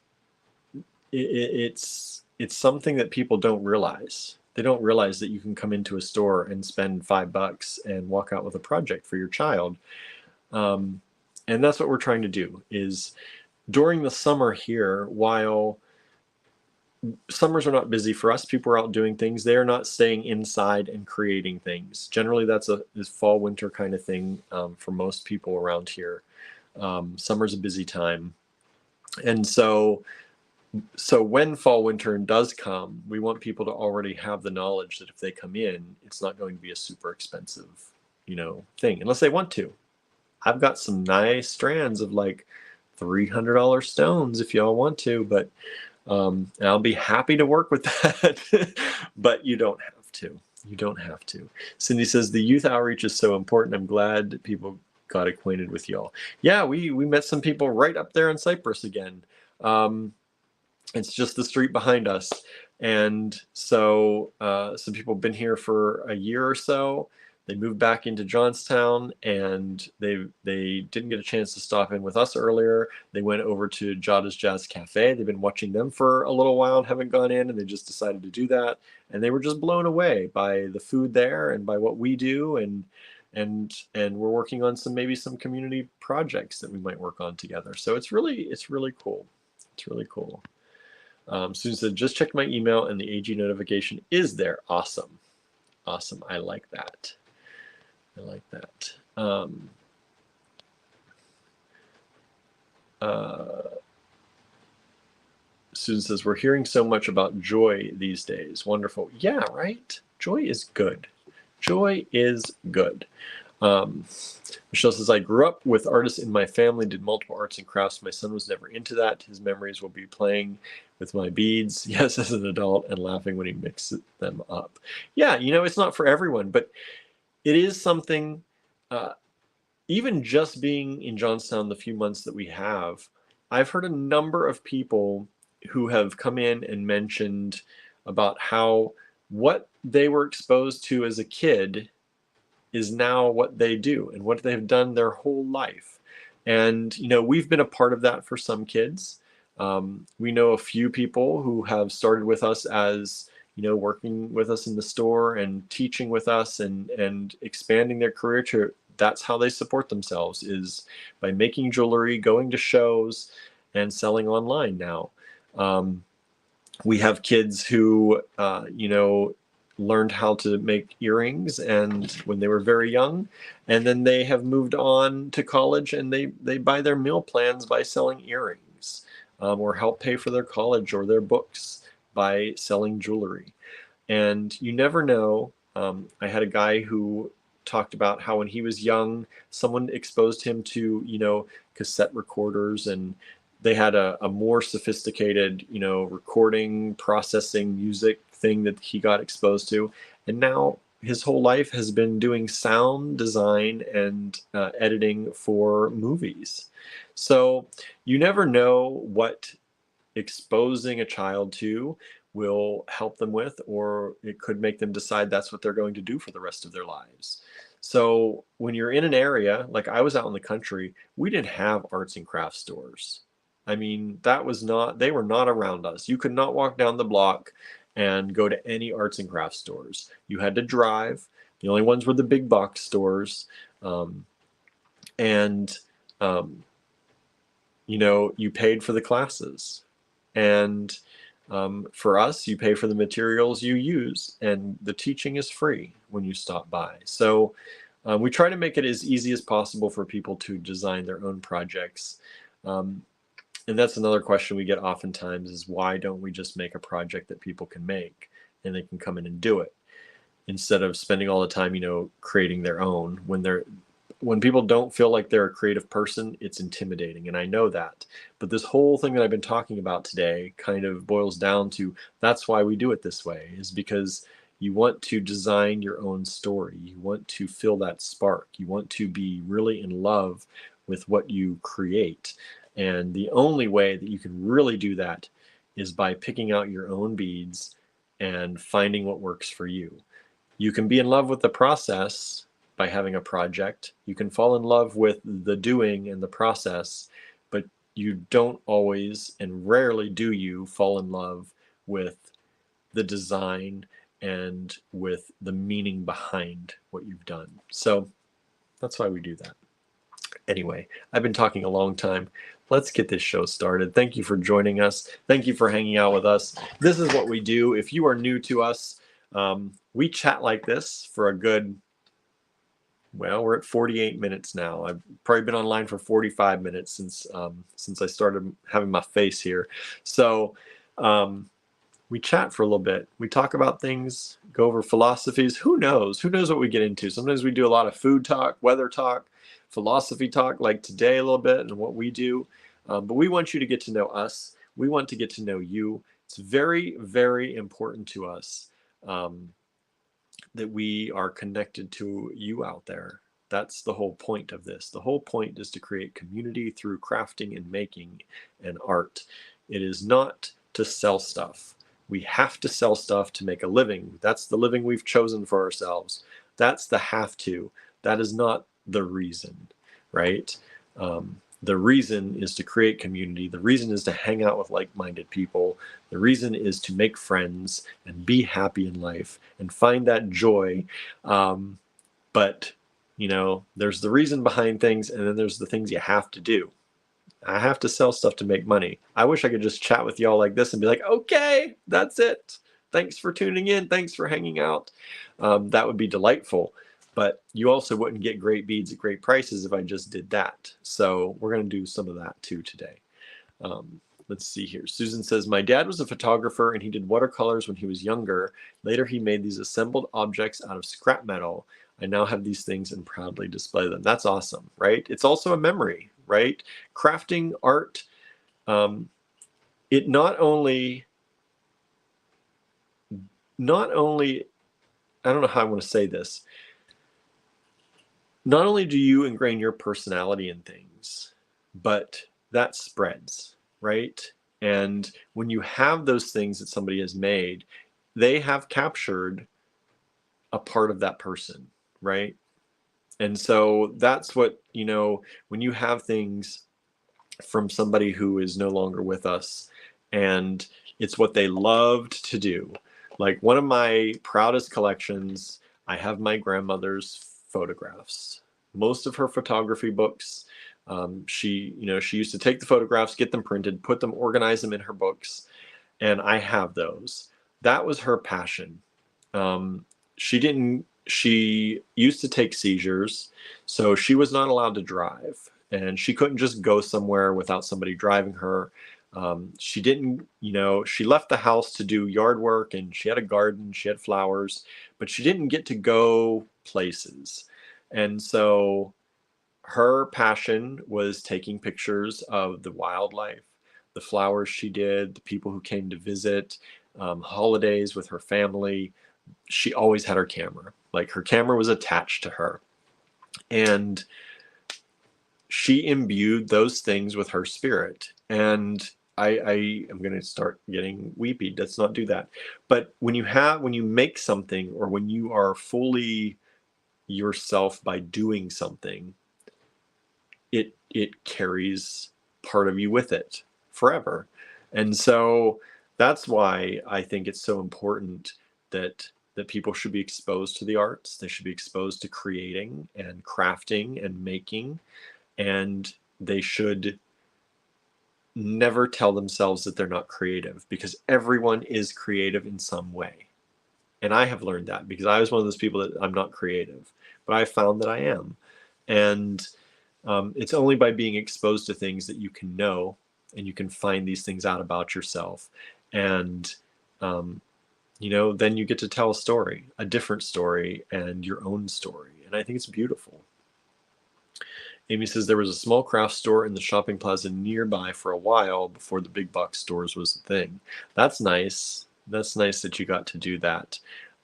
it's something that people don't realize. They don't realize that you can come into a store and spend $5 and walk out with a project for your child. And that's what we're trying to do, is during the summer here, while summers are not busy for us, people are out doing things, they're not staying inside and creating things. Generally, that's this fall winter kind of thing for most people around here. Summer's a busy time. And so when fall winter does come, we want people to already have the knowledge that if they come in, it's not going to be a super expensive, thing, unless they want to. I've got some nice strands of like $300 stones if y'all want to, but I'll be happy to work with that. But you don't have to. You don't have to. Cindy says the youth outreach is so important. I'm glad that people got acquainted with y'all. Yeah, we met some people right up there in Cypress again. It's just the street behind us. And so some people have been here for a year or so. They moved back into Johnstown, and they didn't get a chance to stop in with us earlier. They went over to Jada's Jazz Cafe. They've been watching them for a little while and haven't gone in, and they just decided to do that. And they were just blown away by the food there and by what we do. And we're working on maybe some community projects that we might work on together. So it's really cool. It's really cool. Susan said, just checked my email and the AG notification is there. Awesome. Awesome. I like that. I like that. Susan says, we're hearing so much about joy these days. Wonderful. Yeah, right? Joy is good. Joy is good. Um, Michelle says, I grew up with artists in my family, did multiple arts and crafts. My son was never into that. His memories will be playing with my beads, yes, as an adult, and laughing when he mixes them up. Yeah, it's not for everyone, but it is something, even just being in Johnstown the few months that we have, I've heard a number of people who have come in and mentioned about how what they were exposed to as a kid is now what they do and what they've done their whole life. And, we've been a part of that for some kids. We know a few people who have started with us as, working with us in the store and teaching with us and expanding their career to, that's how they support themselves, is by making jewelry, going to shows, and selling online now. We have kids who, learned how to make earrings and when they were very young, and then they have moved on to college and they buy their meal plans by selling earrings, or help pay for their college or their books by selling jewelry. And you never know. I had a guy who talked about how when he was young, someone exposed him to, cassette recorders, and they had a more sophisticated, recording, processing music thing that he got exposed to. And now his whole life has been doing sound design and editing for movies. So you never know what exposing a child to will help them with, or it could make them decide that's what they're going to do for the rest of their lives. So when you're in an area, like I was out in the country, we didn't have arts and crafts stores. I mean, they were not around us. You could not walk down the block and go to any arts and crafts stores. You had to drive. The only ones were the big box stores. And, you paid for the classes. And for us, you pay for the materials you use, and the teaching is free when you stop by. So we try to make it as easy as possible for people to design their own projects. And that's another question we get oftentimes, is why don't we just make a project that people can make and they can come in and do it, instead of spending all the time, creating their own. When people don't feel like they're a creative person, it's intimidating, and I know that. But this whole thing that I've been talking about today kind of boils down to, that's why we do it this way, is because you want to design your own story. You want to feel that spark. You want to be really in love with what you create. And the only way that you can really do that is by picking out your own beads and finding what works for you. You can be in love with the process by having a project. You can fall in love with the doing and the process, but you don't always, and rarely do you, fall in love with the design and with the meaning behind what you've done. So that's why we do that. Anyway, I've been talking a long time. Let's get this show started. Thank you for joining us. Thank you for hanging out with us. This is what we do. If you are new to us, we chat like this for a good, well, we're at 48 minutes now. I've probably been online for 45 minutes since I started having my face here. So we chat for a little bit. We talk about things, go over philosophies. Who knows? Who knows what we get into? Sometimes we do a lot of food talk, weather talk, philosophy talk, like today a little bit, and what we do. But we want you to get to know us. We want to get to know you. It's very, very important to us that we are connected to you out there. That's the whole point of this. The whole point is to create community through crafting and making and art. It is not to sell stuff. We have to sell stuff to make a living. That's the living we've chosen for ourselves. That's the have to. That is not the reason, right? The reason is to create community. The reason is to hang out with like-minded people. The reason is to make friends and be happy in life and find that joy. But, there's the reason behind things, and then there's the things you have to do. I have to sell stuff to make money. I wish I could just chat with y'all like this and be like, okay, that's it. Thanks for tuning in. Thanks for hanging out. That would be delightful. But you also wouldn't get great beads at great prices if I just did that. So we're going to do some of that too today. Let's see here. Susan says, my dad was a photographer and he did watercolors when he was younger. Later, he made these assembled objects out of scrap metal. I now have these things and proudly display them. That's awesome, right? It's also a memory, right? Crafting art, it not only, I don't know how I want to say this. Not only do you ingrain your personality in things, but that spreads, right? And when you have those things that somebody has made, they have captured a part of that person, right? And so that's what, when you have things from somebody who is no longer with us and it's what they loved to do. Like one of my proudest collections, I have my grandmother's photographs. Most of her photography books, she used to take the photographs, get them printed, put them, organize them in her books, and I have those. That was her passion. She used to take seizures, so she was not allowed to drive, and she couldn't just go somewhere without somebody driving her. She didn't, she left the house to do yard work, and she had a garden, she had flowers, but she didn't get to go places. And so her passion was taking pictures of the wildlife, the flowers she did, the people who came to visit, holidays with her family. She always had her camera. Like her camera was attached to her. And she imbued those things with her spirit. And I am going to start getting weepy. Let's not do that. But when you make something, or when you are fully yourself by doing something, it carries part of you with it forever. And so that's why I think it's so important that people should be exposed to the arts. They should be exposed to creating and crafting and making, and they should never tell themselves that they're not creative, because everyone is creative in some way. And I have learned that, because I was one of those people that I'm not creative, but I found that I am. And it's only by being exposed to things that you can know, and you can find these things out about yourself. And then you get to tell a story, a different story, and your own story. And I think it's beautiful. Amy says there was a small craft store in the shopping plaza nearby for a while before the big box stores was a thing. That's nice. That's nice that you got to do that.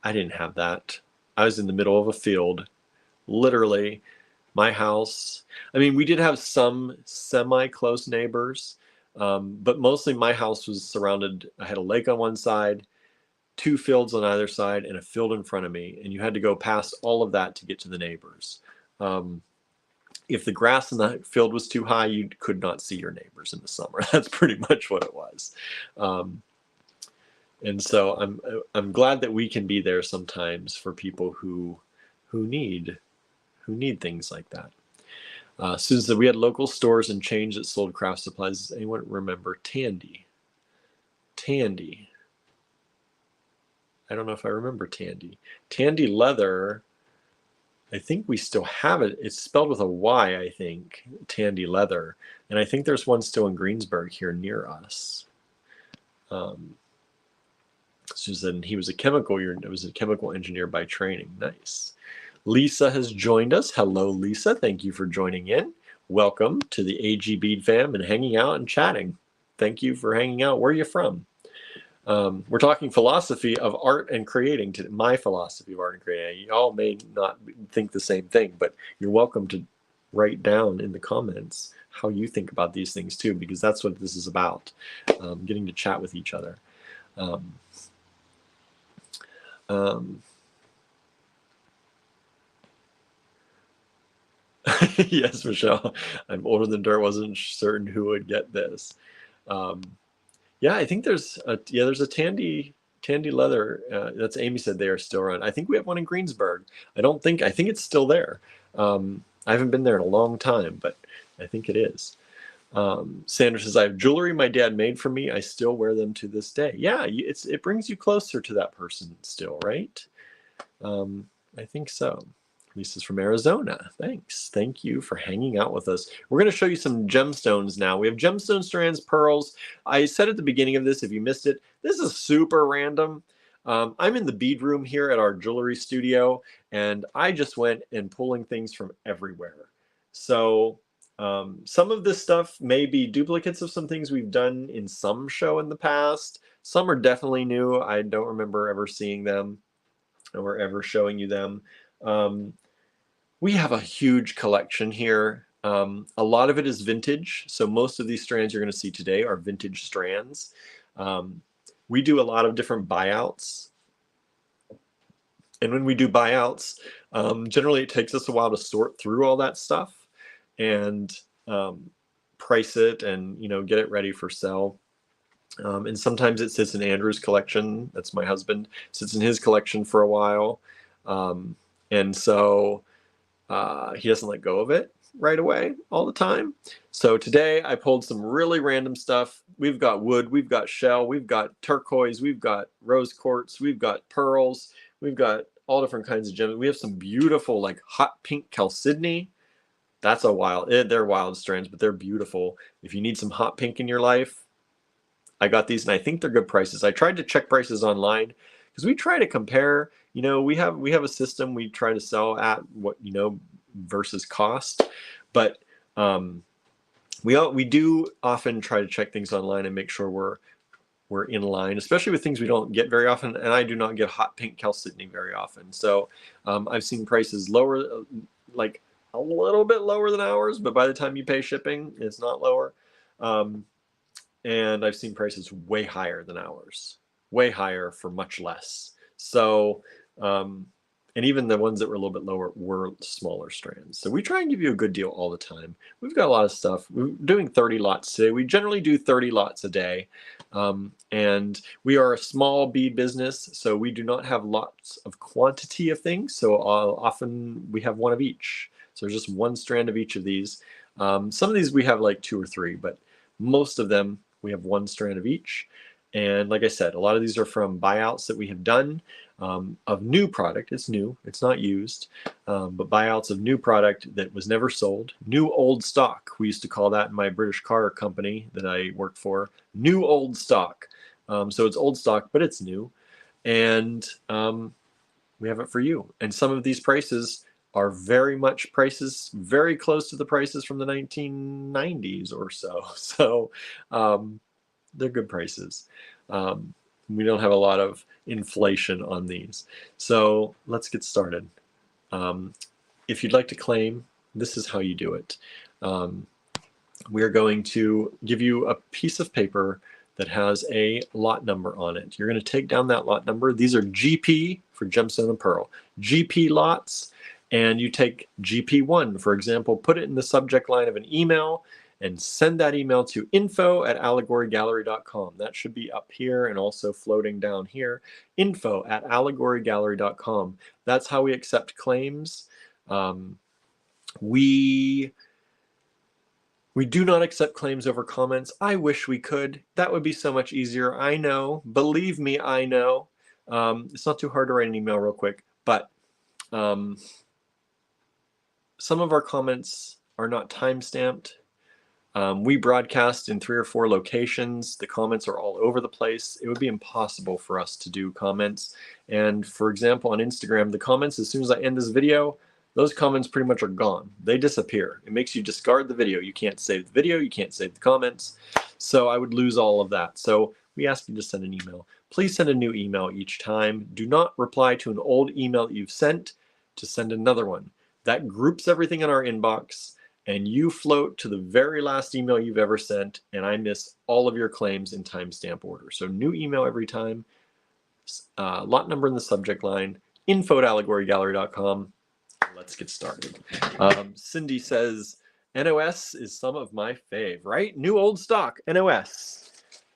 I didn't have that. I was in the middle of a field, literally. My house, I mean, we did have some semi-close neighbors, but mostly my house was surrounded. I had a lake on one side, 2 fields on either side, and a field in front of me, and you had to go past all of that to get to the neighbors. If the grass in the field was too high, you could not see your neighbors in the summer. That's pretty much what it was. And so I'm glad that we can be there sometimes for people who need things like that. Susan said we had local stores and chains that sold craft supplies. Does anyone remember Tandy? Tandy. I don't know if I remember Tandy. Tandy Leather, I think we still have it. It's spelled with a Y, I think, Tandy Leather. And I think there's one still in Greensburg here near us. Susan, he was a chemical engineer by training. Nice. Lisa has joined us. Hello, Lisa. Thank you for joining in. Welcome to the AG Bead fam and hanging out and chatting. Thank you for hanging out. Where are you from? We're talking philosophy of art and creating. My philosophy of art and creating. You all may not think the same thing, but you're welcome to write down in the comments how you think about these things too, because that's what this is about, getting to chat with each other. Yes, Michelle, I'm older than dirt. Wasn't certain who would get this. Yeah, I think there's a Tandy Leather. That's Amy said they are still around. I think we have one in Greensburg. I think it's still there. I haven't been there in a long time, but I think it is. Sandra says, I have jewelry my dad made for me. I still wear them to this day. Yeah, it brings you closer to that person still, right? I think so. Lisa's from Arizona. Thanks. Thank you for hanging out with us. We're going to show you some gemstones now. We have gemstone strands, pearls. I said at the beginning of this, if you missed it, this is super random. I'm in the bead room here at our jewelry studio, and I just went and pulling things from everywhere. So some of this stuff may be duplicates of some things we've done in some show in the past. Some are definitely new. I don't remember ever seeing them or ever showing you them. We have a huge collection here. A lot of it is vintage. So most of these strands you're going to see today are vintage strands. We do a lot of different buyouts. And when we do buyouts, generally it takes us a while to sort through all that stuff and price it and get it ready for sale. And sometimes it sits in Andrew's collection. That's my husband. Sits in his collection for a while. And so he doesn't let go of it right away all the time. So today I pulled some really random stuff. We've got wood, we've got shell, we've got turquoise, we've got rose quartz, we've got pearls, we've got all different kinds of gems. We have some beautiful like hot pink chalcedony. That's a wild, they're wild strands, but they're beautiful. If you need some hot pink in your life, I got these and I think they're good prices. I tried to check prices online because we try to compare, we have a system we try to sell at what, versus cost, but we do often try to check things online and make sure we're in line, especially with things we don't get very often. And I do not get hot pink chalcedony very often. So I've seen prices lower, like a little bit lower than ours, but by the time you pay shipping, it's not lower. And I've seen prices way higher than ours, way higher for much less. So, and even the ones that were a little bit lower were smaller strands. So we try and give you a good deal all the time. We've got a lot of stuff. We're doing 30 lots today. We generally do 30 lots a day. And we are a small bead business, so we do not have lots of quantity of things. So often we have one of each. So there's just one strand of each of these. Some of these we have like 2 or 3, but most of them we have one strand of each. And like I said, a lot of these are from buyouts that we have done of new product. It's new, it's not used, but buyouts of new product that was never sold. New old stock. We used to call that in my British car company that I worked for. New old stock. So it's old stock, but it's new. And we have it for you. And some of these prices are very much prices very close to the prices from the 1990s or so. So they're good prices. We don't have a lot of inflation on these. So let's get started. If you'd like to claim, this is how you do it. We're going to give you a piece of paper that has a lot number on it. You're going to take down that lot number. These are GP for gemstone and pearl. GP lots. And you take GP1, for example, put it in the subject line of an email and send that email to info@allegorygallery.com. That should be up here and also floating down here, info@allegorygallery.com. That's how we accept claims. We do not accept claims over comments. I wish we could. That would be so much easier. I know. Believe me, I know. It's not too hard to write an email real quick, but some of our comments are not time-stamped. We broadcast in 3 or 4 locations. The comments are all over the place. It would be impossible for us to do comments. And for example, on Instagram, the comments, as soon as I end this video, those comments pretty much are gone. They disappear. It makes you discard the video. You can't save the video. You can't save the comments. So I would lose all of that. So we ask you to send an email. Please send a new email each time. Do not reply to an old email that you've sent to send another one. That groups everything in our inbox, and you float to the very last email you've ever sent, and I miss all of your claims in timestamp order. So new email every time, lot number in the subject line, info@allegorygallery.com. Let's get started. Cindy says, NOS is some of my fave, right? New old stock, NOS.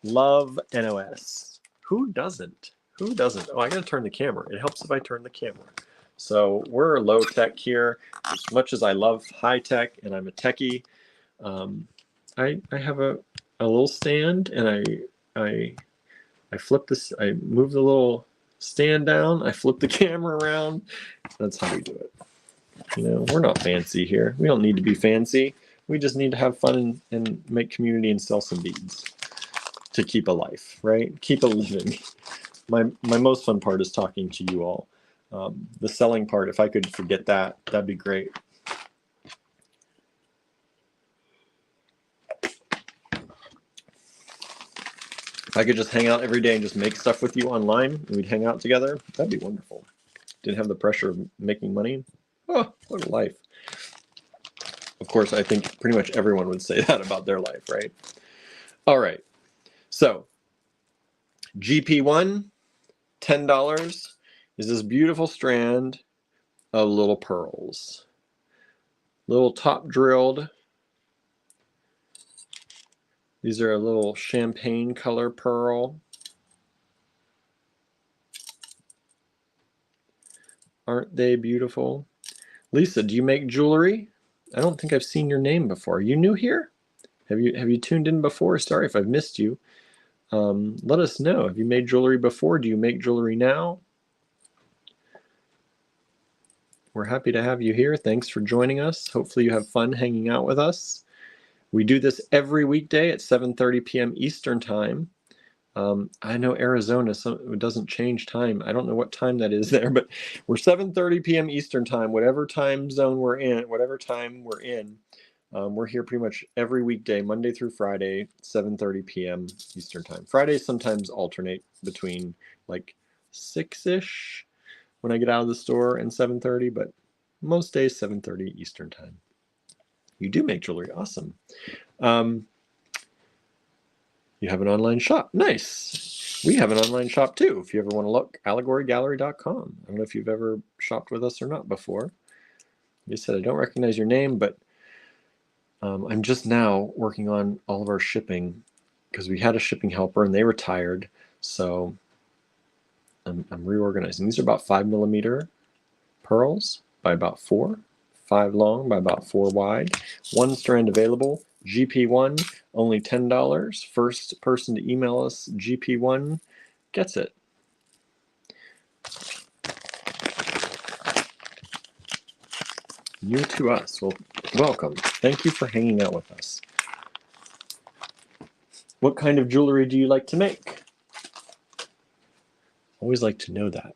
Love NOS. Who doesn't? Who doesn't? Oh, I gotta turn the camera. It helps if I turn the camera. So we're low tech here. As much as I love high tech and I'm a techie, I have a little stand, and I flip this. I move the little stand down. I flip the camera around. That's how we do it. We're not fancy here. We don't need to be fancy. We just need to have fun and make community and sell some beads to keep a life, right? Keep a living. my most fun part is talking to you all. The selling part, if I could forget that, that'd be great. If I could just hang out every day and just make stuff with you online, and we'd hang out together, that'd be wonderful. Didn't have the pressure of making money. Oh, what a life. Of course, I think pretty much everyone would say that about their life, right? All right. So, GP1, $10, is this beautiful strand of little pearls. Little top drilled. These are a little champagne color pearl. Aren't they beautiful? Lisa, do you make jewelry? I don't think I've seen your name before. Are you new here? Have you tuned in before? Sorry if I've missed you. Let us know. Have you made jewelry before? Do you make jewelry now? We're happy to have you here. Thanks for joining us. Hopefully you have fun hanging out with us. We do this every weekday at 7:30 p.m. Eastern Time. I know Arizona, so it doesn't change time. I don't know what time that is there, but we're 7:30 p.m. Eastern Time, whatever time zone we're in, whatever time we're in. We're here pretty much every weekday, Monday through Friday, 7:30 p.m. Eastern Time. Fridays sometimes alternate between like 6-ish when I get out of the store and 7:30, but most days 7:30 Eastern Time. You do make jewelry, awesome. You have an online shop, nice. We have an online shop too. If you ever want to look, allegorygallery.com. I don't know if you've ever shopped with us or not before. You said I don't recognize your name, but I'm just now working on all of our shipping because we had a shipping helper and they retired. So I'm reorganizing. These are about 5mm pearls by about 4, 5 long by about 4 wide. 1 strand available. GP1, only $10. First person to email us GP1 gets it. New to us. Well, welcome. Thank you for hanging out with us. What kind of jewelry do you like to make? Always like to know that.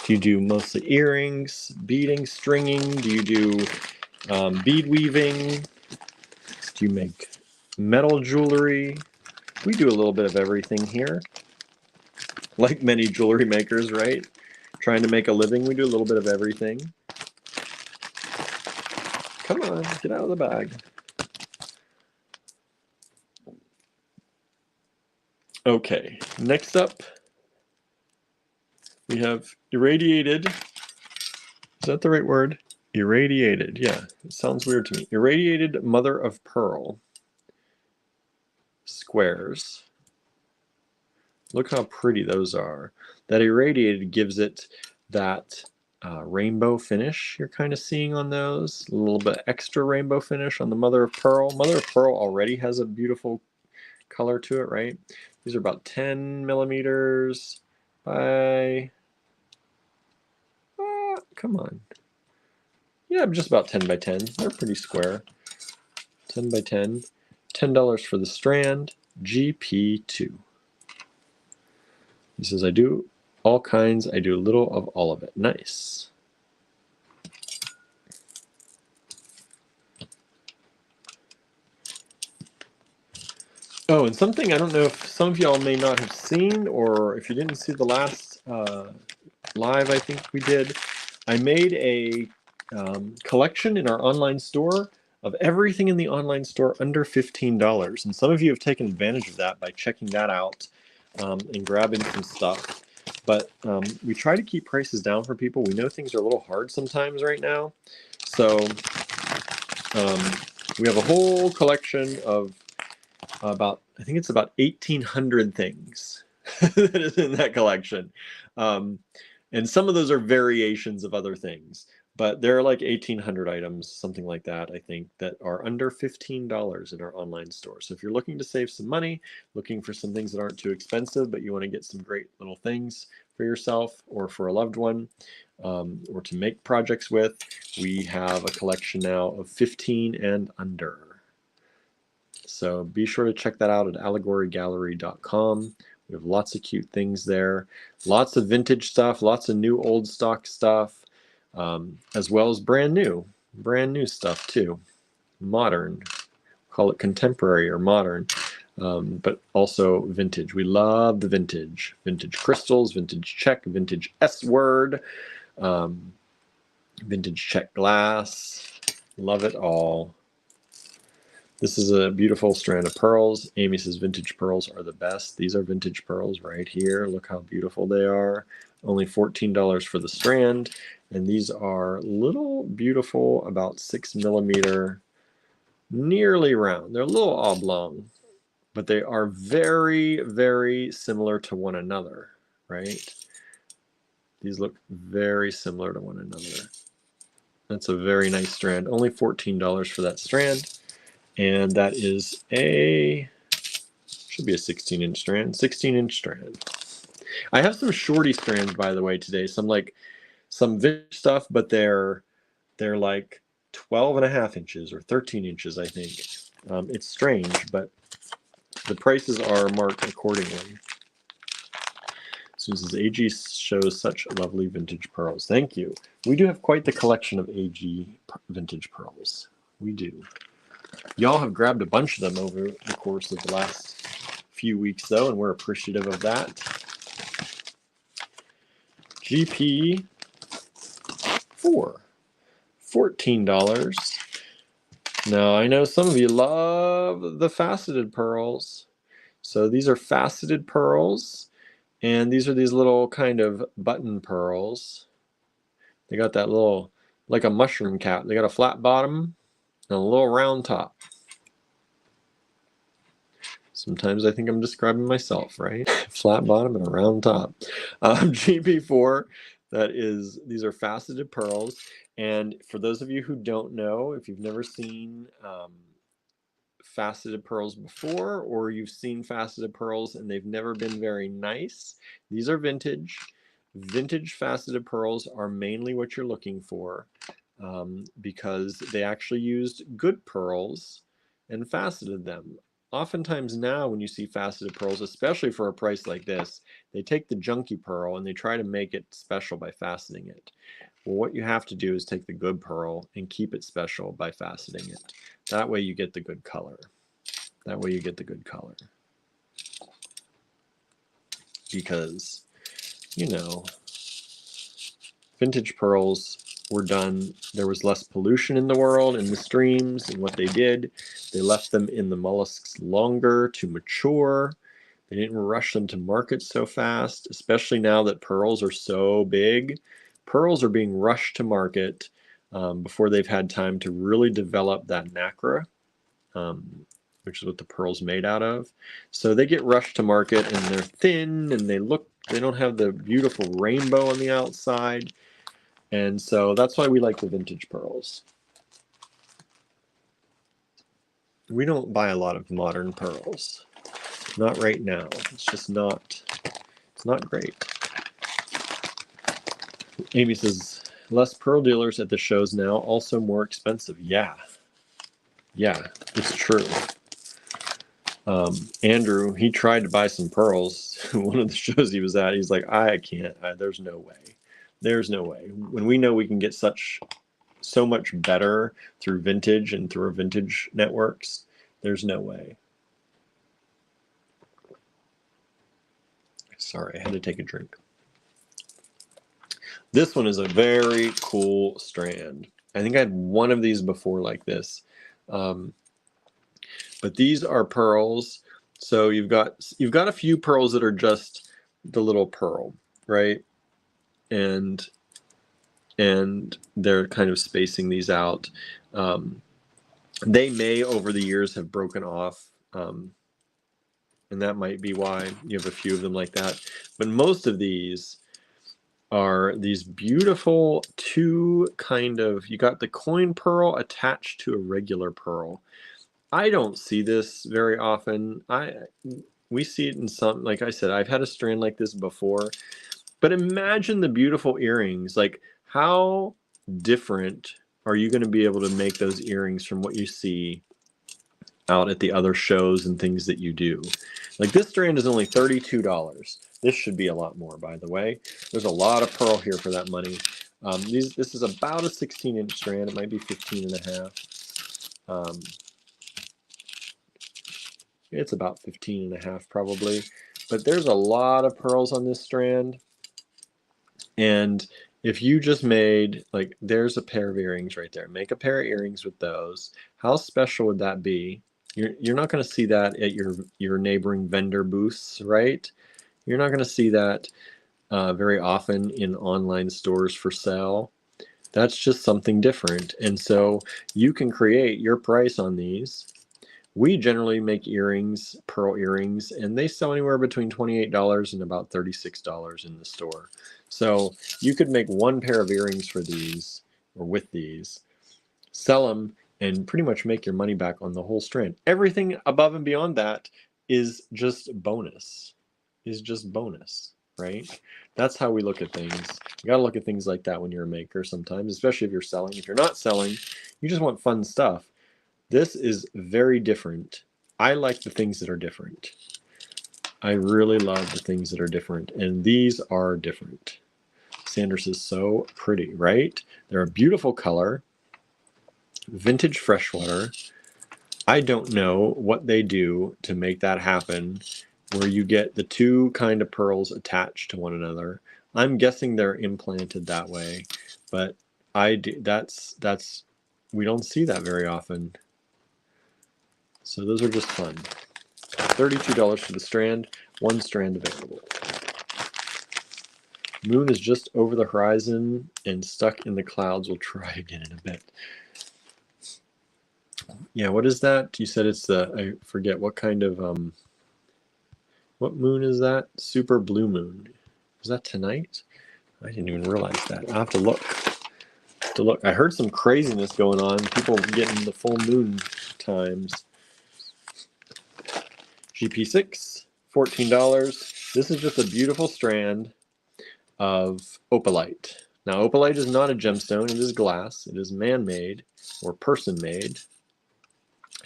Do you do mostly earrings, beading, stringing? Do you do bead weaving? Do you make metal jewelry? We do a little bit of everything here. Like many jewelry makers, right? Trying to make a living, we do a little bit of everything. Come on, get out of the bag. Okay, next up, we have irradiated. Is that the right word? Irradiated, yeah, it sounds weird to me. Irradiated mother of pearl squares. Look how pretty those are. That irradiated gives it that rainbow finish you're kind of seeing on those. A little bit extra rainbow finish on the mother of pearl. Mother of pearl already has a beautiful color to it, right? These are about 10mm by, come on. Yeah, just about 10 by 10. They're pretty square. 10 by 10. $10 for the strand. GP2. He says, I do all kinds. I do a little of all of it. Nice. Oh, and something I don't know if some of y'all may not have seen, or if you didn't see the last live I think we did, I made a collection in our online store of everything in the online store under $15. And some of you have taken advantage of that by checking that out and grabbing some stuff. But we try to keep prices down for people. We know things are a little hard sometimes right now. So we have a whole collection of about, I think it's about 1,800 things that is in that collection. And some of those are variations of other things. But there are like 1,800 items, something like that, I think, that are under $15 in our online store. So if you're looking to save some money, looking for some things that aren't too expensive, but you want to get some great little things for yourself or for a loved one, or to make projects with, we have a collection now of 15 and under. So be sure to check that out at allegorygallery.com. We have lots of cute things there. Lots of vintage stuff, lots of new old stock stuff, as well as brand new stuff too. Modern, call it contemporary or modern, but also vintage. We love the vintage. Vintage crystals, vintage Czech, vintage S-word, vintage Czech glass. Love it all. This is a beautiful strand of pearls. Amy says vintage pearls are the best. These are vintage pearls right here. Look how beautiful they are. Only $14 for the strand. And these are little beautiful, about 6 mm, nearly round. They're a little oblong, but they are very, very similar to one another, right? These look very similar to one another. That's a very nice strand. Only $14 for that strand. And that is should be a 16-inch strand, 16-inch strand. I have some shorty strands, by the way, today. Some vintage stuff, but they're like 12.5 inches or 13 inches, I think. It's strange, but the prices are marked accordingly. Susan's AG shows such lovely vintage pearls. Thank you. We do have quite the collection of AG vintage pearls. We do. Y'all have grabbed a bunch of them over the course of the last few weeks, though, and we're appreciative of that. GP 4, $14. Now, I know some of you love the faceted pearls. So these are faceted pearls, and these are these little kind of button pearls. They got that little, like a mushroom cap. They got a flat bottom and a little round top. Sometimes I think I'm describing myself, right? Flat bottom and a round top. GP4, these are faceted pearls. And for those of you who don't know, if you've never seen faceted pearls before, or you've seen faceted pearls and they've never been very nice, these are vintage. Vintage faceted pearls are mainly what you're looking for, because they actually used good pearls and faceted them. Oftentimes now when you see faceted pearls, especially for a price like this, they take the junky pearl and they try to make it special by faceting it. Well, what you have to do is take the good pearl and keep it special by faceting it. That way you get the good color. That way you get the good color. Because, you know, vintage pearls were done, there was less pollution in the world, in the streams, and what they did, they left them in the mollusks longer to mature. They didn't rush them to market so fast, especially now that pearls are so big. Pearls are being rushed to market before they've had time to really develop that nacre, which is what the pearl's made out of. So they get rushed to market, and they're thin, and they don't have the beautiful rainbow on the outside. And so that's why we like the vintage pearls. We don't buy a lot of modern pearls. Not right now. It's just not, it's not great. Amy says, less pearl dealers at the shows now, also more expensive. Yeah, it's true. Andrew, he tried to buy some pearls. One of the shows he was at, he's like, I can't, there's no way. There's no way. When we know we can get so much better through vintage and through our vintage networks, there's no way. Sorry, I had to take a drink. This one is a very cool strand. I think I had one of these before like this. But these are pearls. So you've got a few pearls that are just the little pearl, right? And they're kind of spacing these out. They may over the years have broken off, and that might be why you have a few of them like that. But most of these are these beautiful two kind of, you got the coin pearl attached to a regular pearl. I don't see this very often. We see it in some, like I said, I've had a strand like this before. But imagine the beautiful earrings. Like, how different are you going to be able to make those earrings from what you see out at the other shows and things that you do? Like this strand is only $32. This should be a lot more, by the way. There's a lot of pearl here for that money. This is about a 16-inch strand. It might be 15 and a half. It's about 15 and a half probably. But there's a lot of pearls on this strand. And if you just made, like, there's a pair of earrings right there. Make a pair of earrings with those. How special would that be? You're not going to see that at your neighboring vendor booths, right? You're not going to see that very often in online stores for sale. That's just something different. And so you can create your price on these. We generally make earrings, pearl earrings, and they sell anywhere between $28 and about $36 in the store. So you could make one pair of earrings for these, or with these, sell them, and pretty much make your money back on the whole strand. Everything above and beyond that is just bonus, right? That's how we look at things. You got to look at things like that when you're a maker sometimes, especially if you're selling. If you're not selling, you just want fun stuff. This is very different. I like the things that are different. I really love the things that are different, and these are different. Sanders is so pretty, right? They're a beautiful color. Vintage freshwater. I don't know what they do to make that happen, where you get the two kind of pearls attached to one another. I'm guessing they're implanted that way, but that's we don't see that very often. So those are just fun. $32 for the strand, one strand available. Moon is just over the horizon and stuck in the clouds. We'll try again in a bit. Yeah, what is that? You said it's the, I forget what kind of, what moon is that? Super blue moon. Is that tonight? I didn't even realize that. I'll have to look. I heard some craziness going on. People getting the full moon times. GP6, $14. This is just a beautiful strand of opalite. Now, opalite is not a gemstone. It is glass. It is man-made or person-made,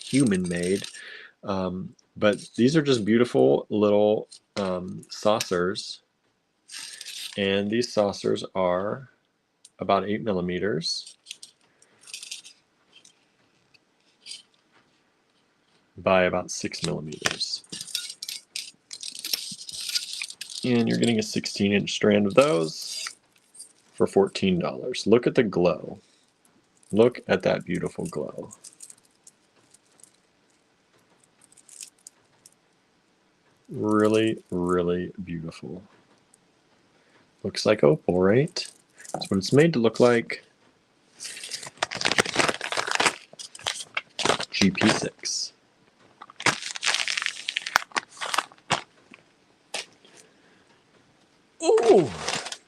human-made. But these are just beautiful little saucers. And these saucers are about 8 millimeters by about 6 millimeters. And you're getting a 16-inch strand of those for $14. Look at the glow. Look at that beautiful glow. Really, really beautiful. Looks like opal, right? That's what it's made to look like. GP6. Ooh,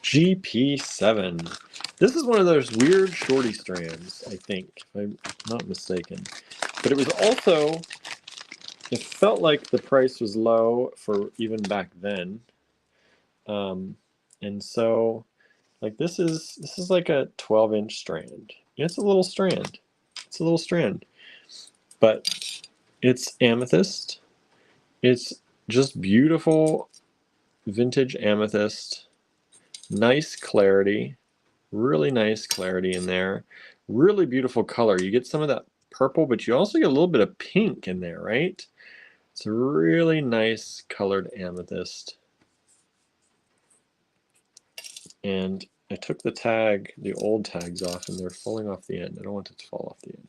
GP7. This is one of those weird shorty strands, I think, if I'm not mistaken. But it was also, it felt like the price was low for even back then. And so, like, this is like a 12-inch strand. It's a little strand. It's a little strand. But it's amethyst. It's just beautiful vintage amethyst. Nice clarity. Really nice clarity in there. Really beautiful color. You get some of that purple, but you also get a little bit of pink in there, right? It's a really nice colored amethyst. And I took the tag, the old tags off, and they're falling off the end. I don't want it to fall off the end.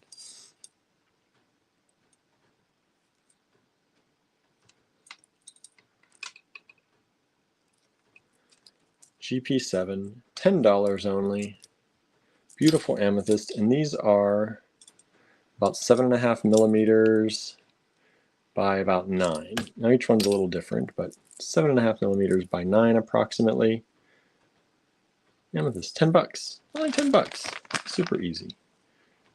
GP7, $10 only. Beautiful amethyst, and these are about 7.5 millimeters by about 9. Now each one's a little different, but 7.5 millimeters by 9 approximately. Amethyst, $10. Only $10. Super easy.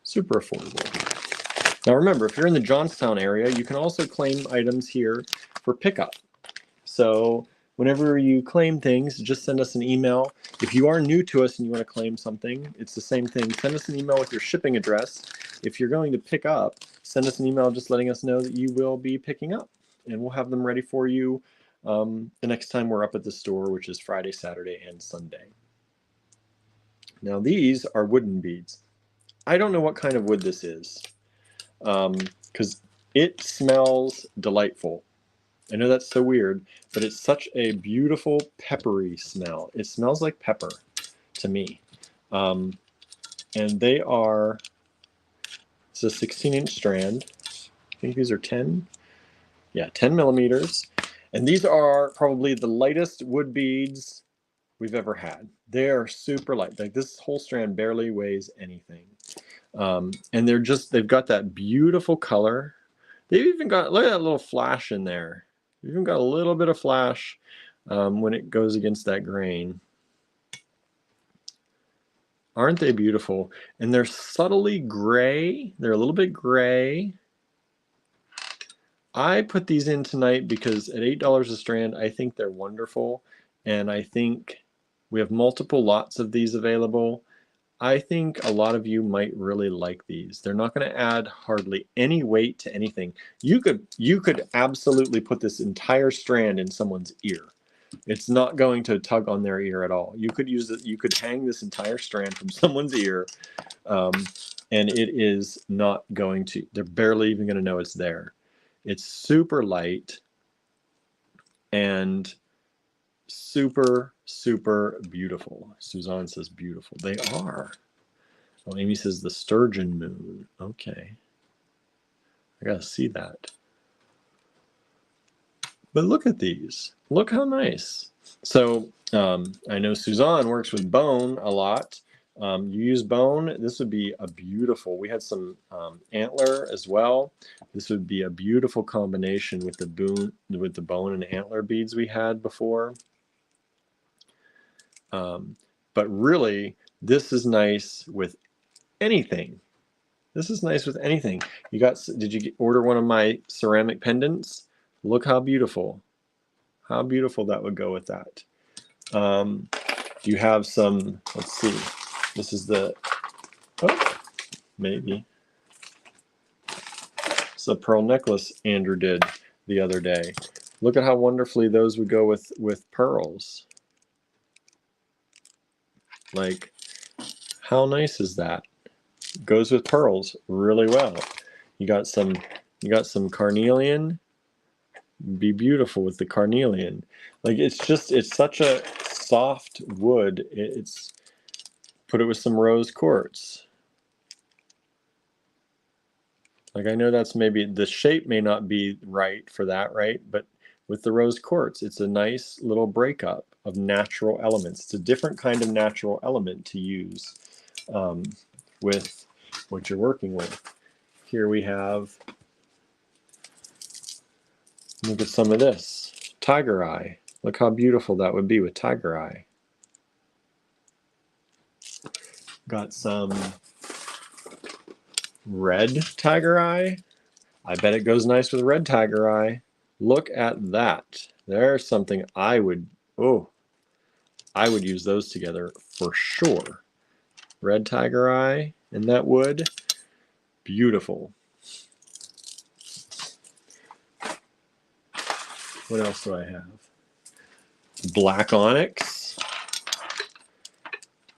Super affordable. Now remember, if you're in the Johnstown area, you can also claim items here for pickup. So whenever you claim things, just send us an email. If you are new to us and you want to claim something, it's the same thing. Send us an email with your shipping address. If you're going to pick up, send us an email just letting us know that you will be picking up. and we'll have them ready for you the next time we're up at the store, which is Friday, Saturday, and Sunday. Now these are wooden beads. I don't know what kind of wood this is, because it smells delightful. I know that's so weird, but it's such a beautiful peppery smell. It smells like pepper to me. And they are, it's a 16-inch strand. I think these are 10. Yeah, 10 millimeters. And these are probably the lightest wood beads we've ever had. They're super light. Like this whole strand barely weighs anything. And they've got that beautiful color. They've even got, look at that little flash in there. They've even got a little bit of flash when it goes against that grain. Aren't they beautiful? And they're subtly gray. They're a little bit gray. I put these in tonight because at $8 a strand, I think they're wonderful. And I think we have multiple lots of these available. I think a lot of you might really like these. They're not going to add hardly any weight to anything. You could absolutely put this entire strand in someone's ear. It's not going to tug on their ear at all. You could use it. You could hang this entire strand from someone's ear, and it is not going to. They're barely even going to know it's there. It's super light and super, super beautiful. Suzanne says beautiful. They are. Well, Amy says the sturgeon moon. Okay. I gotta see that. But look at these. Look how nice. So I know Suzanne works with bone a lot. You use bone. This would be a beautiful. We had some antler as well. This would be a beautiful combination with the bone and antler beads we had before. But really, this is nice with anything. This is nice with anything. Did you order one of my ceramic pendants? Look how beautiful. How beautiful that would go with that. Do you have some, let's see. This is the, maybe. It's a pearl necklace Andrew did the other day. Look at how wonderfully those would go with pearls. Like, how nice is that? Goes with pearls really well. You got some carnelian. Be beautiful with the carnelian. Like it's such a soft wood. It's put it with some rose quartz. Like I know that's maybe the shape may not be right for that, right? But with the rose quartz, it's a nice little breakup of natural elements. It's a different kind of natural element to use with what you're working with. Here we have, look at some of this, tiger eye. Look how beautiful that would be with tiger eye. Got some red tiger eye. I bet it goes nice with red tiger eye. Look at that. There's something I would use those together for sure. Red tiger eye in that wood. Beautiful. What else do I have? Black onyx.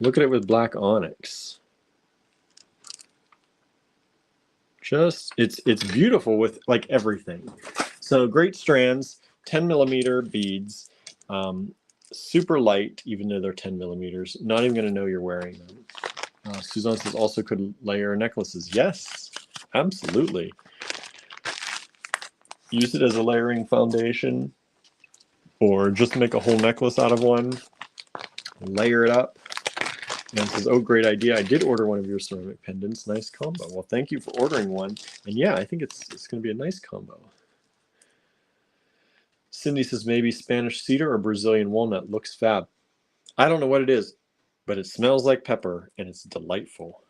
Look at it with black onyx. It's beautiful with like everything. So great strands, 10 millimeter beads, super light, even though they're 10 millimeters. Not even going to know you're wearing them. Suzanne says also could layer necklaces. Yes, absolutely. Use it as a layering foundation, or just make a whole necklace out of one. Layer it up. And says, oh, great idea. I did order one of your ceramic pendants. Nice combo. Well, thank you for ordering one. And yeah, I think it's going to be a nice combo. Cindy says, maybe Spanish cedar or Brazilian walnut. Looks fab. I don't know what it is, but it smells like pepper and it's delightful.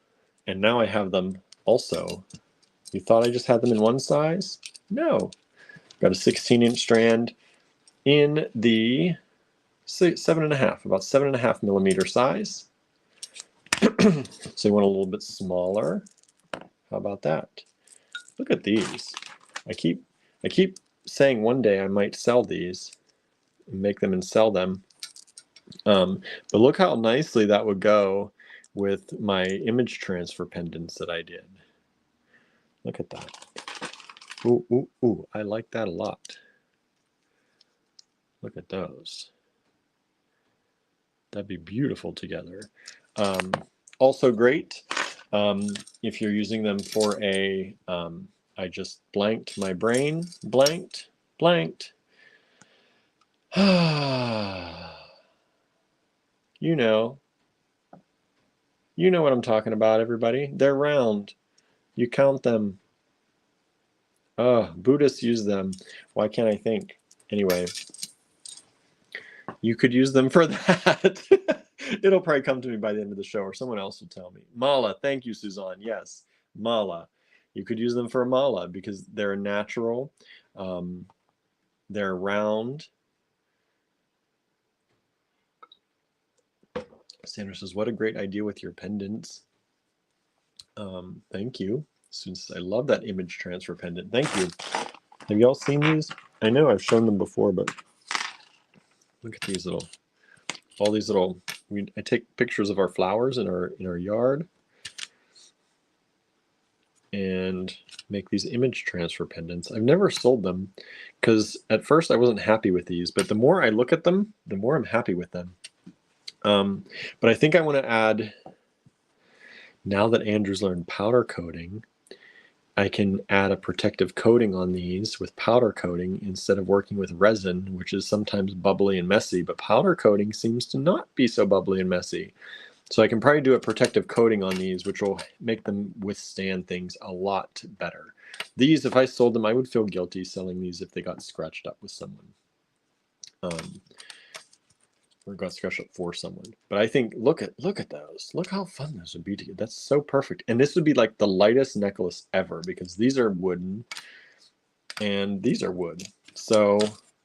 And now I have them also. You thought I just had them in one size? No. Got a 16-inch strand in the 7.5, about 7.5 millimeter size. So you want a little bit smaller. How about that? Look at these. I keep saying one day I might sell these, make them and sell them. But look how nicely that would go with my image transfer pendants that I did. Look at that. Ooh, ooh, ooh, I like that a lot. Look at those. That'd be beautiful together. Also great if you're using them for a, I just blanked my brain, blanked. You know what I'm talking about, everybody. They're round. You count them. Buddhists use them. Why can't I think? Anyway, you could use them for that. It'll probably come to me by the end of the show, or someone else will tell me. Mala, thank you, Suzanne. Yes, mala. You could use them for a mala because they're natural. They're round. Sandra says, what a great idea with your pendants. Thank you. Since I love that image transfer pendant. Thank you. Have y'all seen these? I know I've shown them before, but look at these little, all these little, I take pictures of our flowers in our yard and make these image transfer pendants. I've never sold them because at first I wasn't happy with these, but the more I look at them, the more I'm happy with them. But I think I want to add, now that Andrew's learned powder coating, I can add a protective coating on these with powder coating instead of working with resin, which is sometimes bubbly and messy, but powder coating seems to not be so bubbly and messy. So I can probably do a protective coating on these, which will make them withstand things a lot better. These, if I sold them, I would feel guilty selling these if they got scratched up with someone. Or got scratched up for someone. But I think, look at those. Look how fun those would be to get. That's so perfect. And this would be like the lightest necklace ever because these are wooden and these are wood. So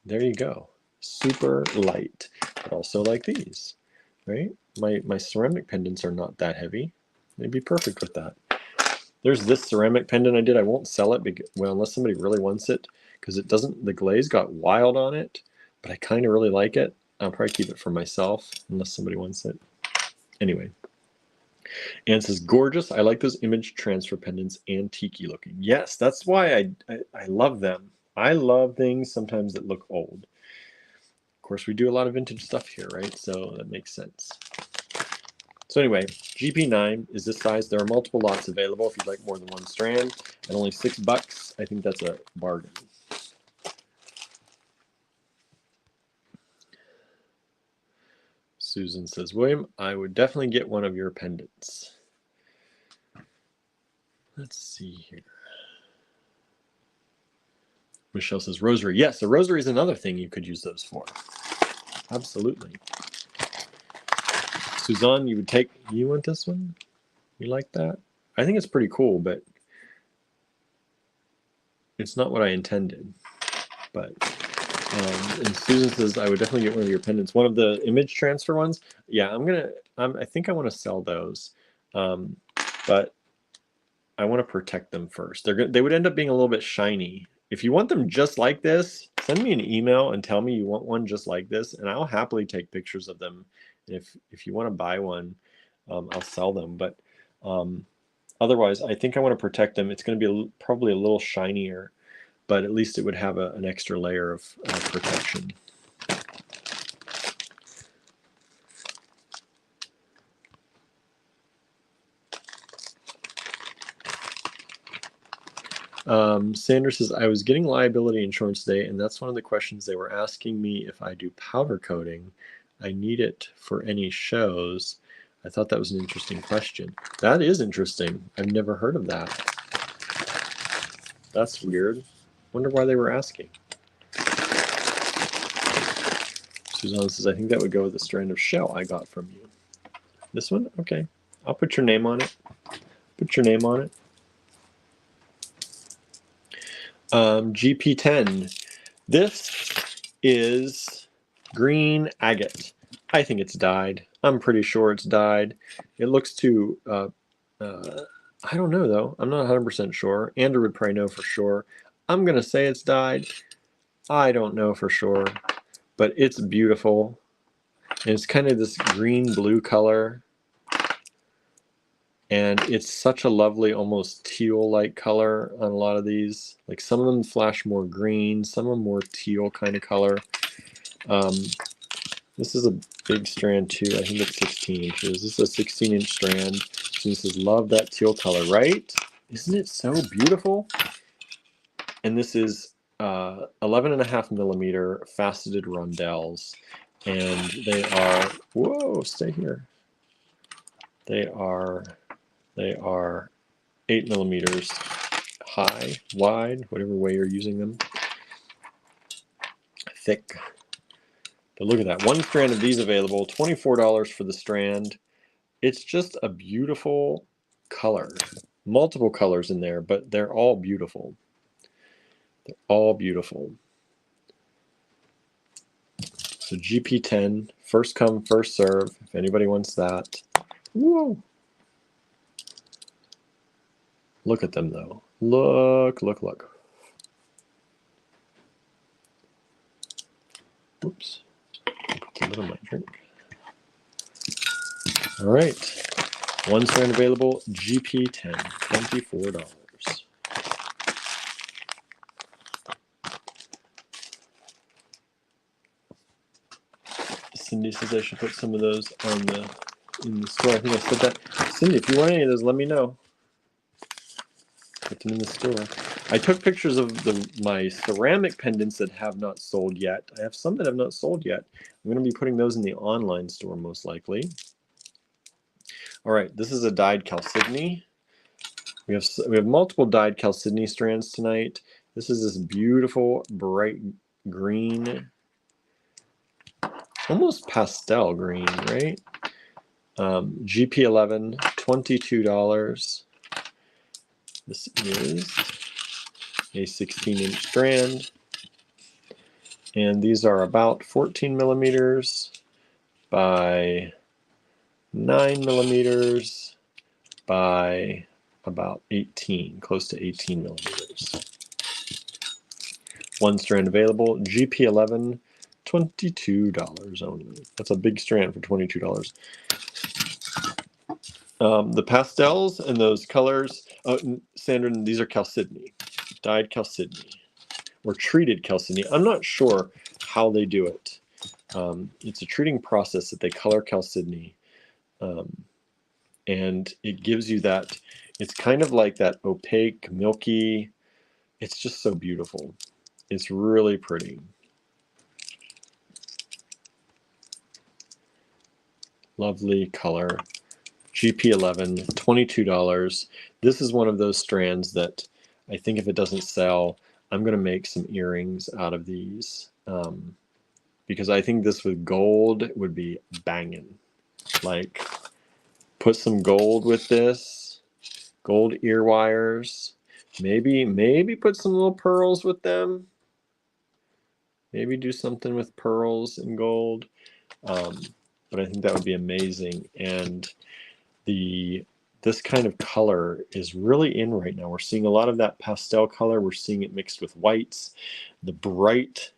there you go. Super light, but also like these, right? My ceramic pendants are not that heavy. They'd be perfect with that. There's this ceramic pendant I did. I won't sell it because, well, unless somebody really wants it, because it doesn't, the glaze got wild on it, but I kind of really like it. I'll probably keep it for myself unless somebody wants it. Anyway, Anne says, gorgeous. I like those image transfer pendants, antique looking. Yes, that's why I love them. I love things sometimes that look old. Of course, we do a lot of vintage stuff here, right? So that makes sense. So anyway, GP9 is this size. There are multiple lots available if you'd like more than one strand, and only $6. I think that's a bargain. Susan says, William, I would definitely get one of your pendants. Let's see here. Michelle says, rosary. Yes, a rosary is another thing you could use those for. Absolutely. Suzanne, you want this one? You like that? I think it's pretty cool, but it's not what I intended. But and Susan says, I would definitely get one of your pendants. One of the image transfer ones. Yeah, I think I want to sell those. But I want to protect them first. They would end up being a little bit shiny. If you want them just like this, send me an email and tell me you want one just like this, and I'll happily take pictures of them. If you want to buy one, I'll sell them. But otherwise, I think I want to protect them. It's going to be probably a little shinier, but at least it would have an extra layer of protection. Sandra says, I was getting liability insurance today, and that's one of the questions they were asking me if I do powder coating. I need it for any shows. I thought that was an interesting question. That is interesting. I've never heard of that. That's weird. Wonder why they were asking. Suzanne says, I think that would go with the strand of shell I got from you. This one? Okay. I'll put your name on it. Put your name on it. GP10. This is green agate. I think it's dyed. I'm pretty sure it's dyed. It looks too, I don't know though. I'm not 100% sure. Andrew would probably know for sure. I'm going to say it's dyed. I don't know for sure, but it's beautiful. And it's kind of this green-blue color. And it's such a lovely, almost teal-like color on a lot of these. Like some of them flash more green, some of them more teal kind of color. This is a big strand too. I think it's 16 inches. This is a 16-inch strand. So this is love that teal color, right? Isn't it so beautiful? And this is 11.5 millimeter faceted rondelles. And they are, whoa, stay here. They are 8 millimeters high, wide, whatever way you're using them. Thick. But look at that. One strand of these available, $24 for the strand. It's just a beautiful color. Multiple colors in there, but they're all beautiful. They're all beautiful. So GP10, first come, first serve, if anybody wants that. Whoa! Look at them though. Look, look, look. Oops. Put a little in my drink. All right. One strand available, GP10, $24. Cindy says I should put some of those in the store. I think I said that. Cindy, if you want any of those, let me know. Put them in the store. I took pictures of my ceramic pendants that have not sold yet. I have some that have not sold yet. I'm going to be putting those in the online store most likely. All right, this is a dyed chalcedony. We have multiple dyed chalcedony strands tonight. This is this beautiful bright green, almost pastel green, right? GP11, $22. This is a 16-inch strand. And these are about 14 millimeters by 9 millimeters by about 18, close to 18 millimeters. One strand available, GP11, $22 only. That's a big strand for $22. The pastels and those colors, Sandra, these are chalcedony, dyed chalcedony, or treated chalcedony. I'm not sure how they do it. It's a treating process that they color chalcedony, and it gives you that, it's kind of like that opaque, milky, it's just so beautiful. It's really pretty. Lovely color. GP11, $22. This is one of those strands that I think if it doesn't sell, I'm going to make some earrings out of these, because I think this with gold would be banging. Like, put some gold with this, gold ear wires, maybe put some little pearls with them. Maybe do something with pearls and gold. But I think that would be amazing. And this kind of color is really in right now. We're seeing a lot of that pastel color. We're seeing it mixed with whites, the bright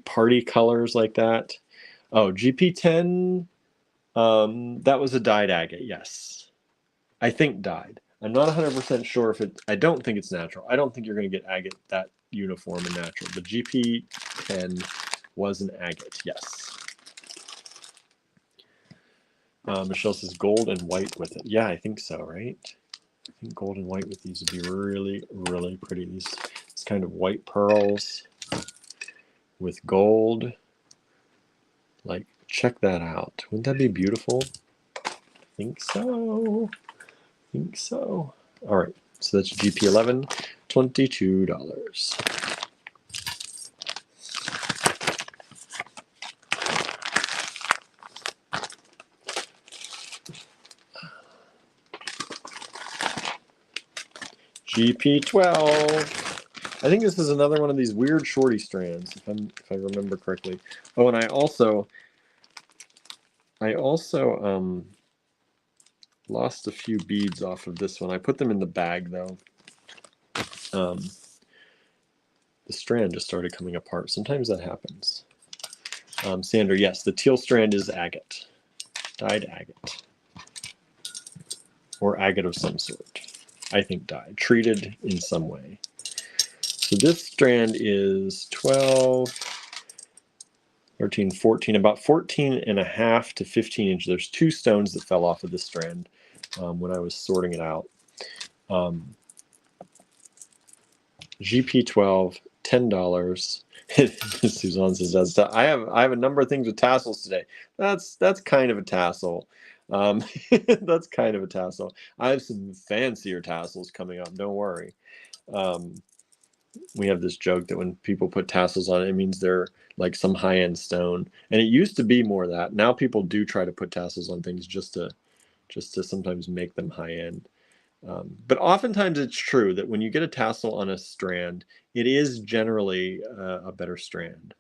party colors like that. Oh, GP10, that was a dyed agate, yes. I think dyed. I'm not 100% sure if it, I don't think it's natural. I don't think you're going to get agate that uniform and natural. The GP10 was an agate, yes. Michelle says gold and white with it. Yeah, I think so, right? I think gold and white with these would be really, really pretty. These kind of white pearls with gold. Like, check that out. Wouldn't that be beautiful? I think so. I think so. All right, so that's GP11, $22. GP12. I think this is another one of these weird shorty strands, if I remember correctly. Oh, and I also lost a few beads off of this one. I put them in the bag though. the strand just started coming apart. Sometimes that happens. Sandra, yes, the teal strand is agate, dyed agate, or agate of some sort. I think dyed, treated in some way. So this strand is 12, 13, 14, about 14 and a half to 15 inches. There's 2 stones that fell off of this strand when I was sorting it out. GP12, $10. Suzanne says I have a number of things with tassels today. That's kind of a tassel. That's kind of a tassel. I have some fancier tassels coming up. Don't worry. We have this joke that when people put tassels on it, it means they're like some high-end stone. And it used to be more of that. Now people do try to put tassels on things just to sometimes make them high-end. But oftentimes it's true that when you get a tassel on a strand, it is generally a better strand.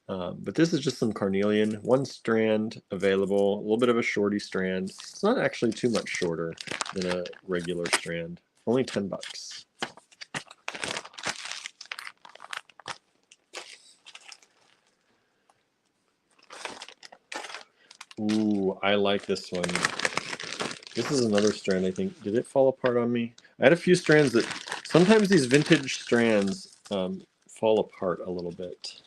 But this is just some carnelian, 1 strand available, a little bit of a shorty strand. It's not actually too much shorter than a regular strand, only $10. Ooh, I like this one. This is another strand, I think. Did it fall apart on me? I had a few strands that, sometimes these vintage strands fall apart a little bit.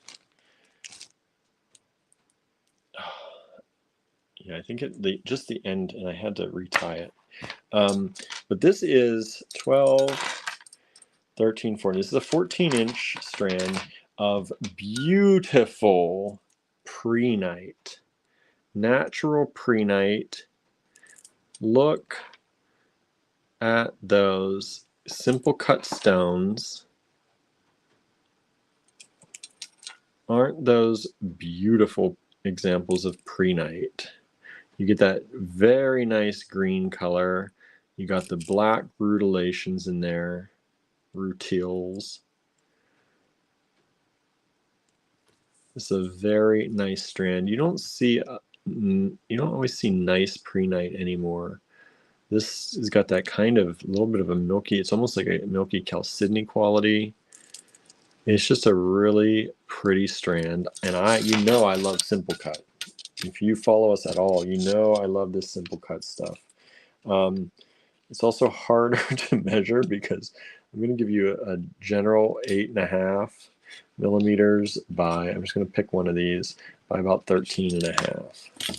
Yeah, I think just the end, and I had to retie it. But this is 12, 13, 14. This is a 14-inch strand of beautiful prehnite. Natural prehnite. Look at those simple cut stones. Aren't those beautiful examples of prehnite? You get that very nice green color. You got the black rutilations in there, rutiles. It's a very nice strand. You don't always see nice prehnite anymore. This has got that kind of little bit of a milky, it's almost like a milky chalcedony quality. It's just a really pretty strand, and I love simple cut. If you follow us at all, you know I love this simple cut stuff. It's also harder to measure because I'm going to give you a general 8.5 millimeters by, I'm just going to pick one of these, by about 13.5.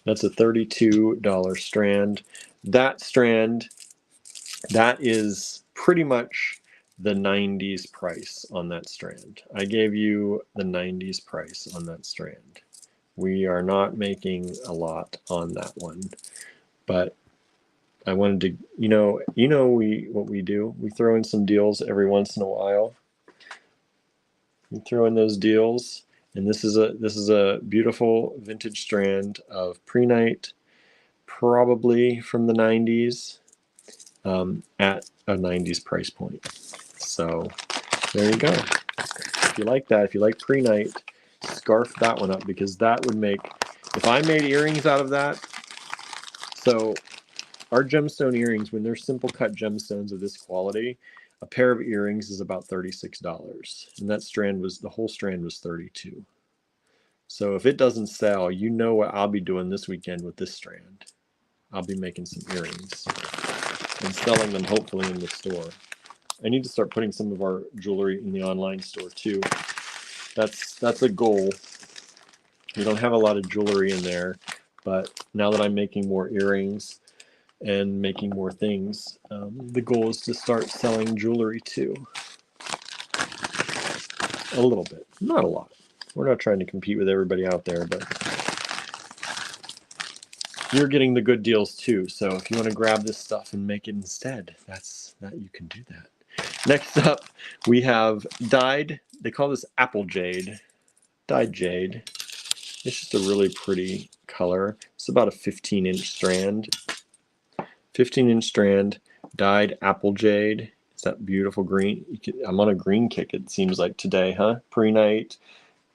That's a $32 strand. That strand, that is pretty much the 90s price on that strand. I gave you the 90s price on that strand. We are not making a lot on that one, but I wanted to, what we do. We throw in some deals every once in a while. We throw in those deals, and this is a beautiful vintage strand of prehnite, probably from the 90s, at a 90s price point. So there you go. If you like that, if you like prehnite, scarf that one up, because that would make, if I made earrings out of that, so our gemstone earrings, when they're simple cut gemstones of this quality, a pair of earrings is about $36. And that strand the whole strand was $32. So if it doesn't sell, you know what I'll be doing this weekend with this strand. I'll be making some earrings and selling them hopefully in the store. I need to start putting some of our jewelry in the online store too. That's a goal. We don't have a lot of jewelry in there, but now that I'm making more earrings and making more things, the goal is to start selling jewelry too. A little bit, not a lot. We're not trying to compete with everybody out there, but you're getting the good deals too. So if you want to grab this stuff and make it instead, you can do that. Next up, we have dyed, they call this apple jade, dyed jade. It's just a really pretty color. It's about a 15-inch strand. 15-inch strand, dyed apple jade. It's that beautiful green. I'm on a green kick, it seems like today, huh? Prehnite,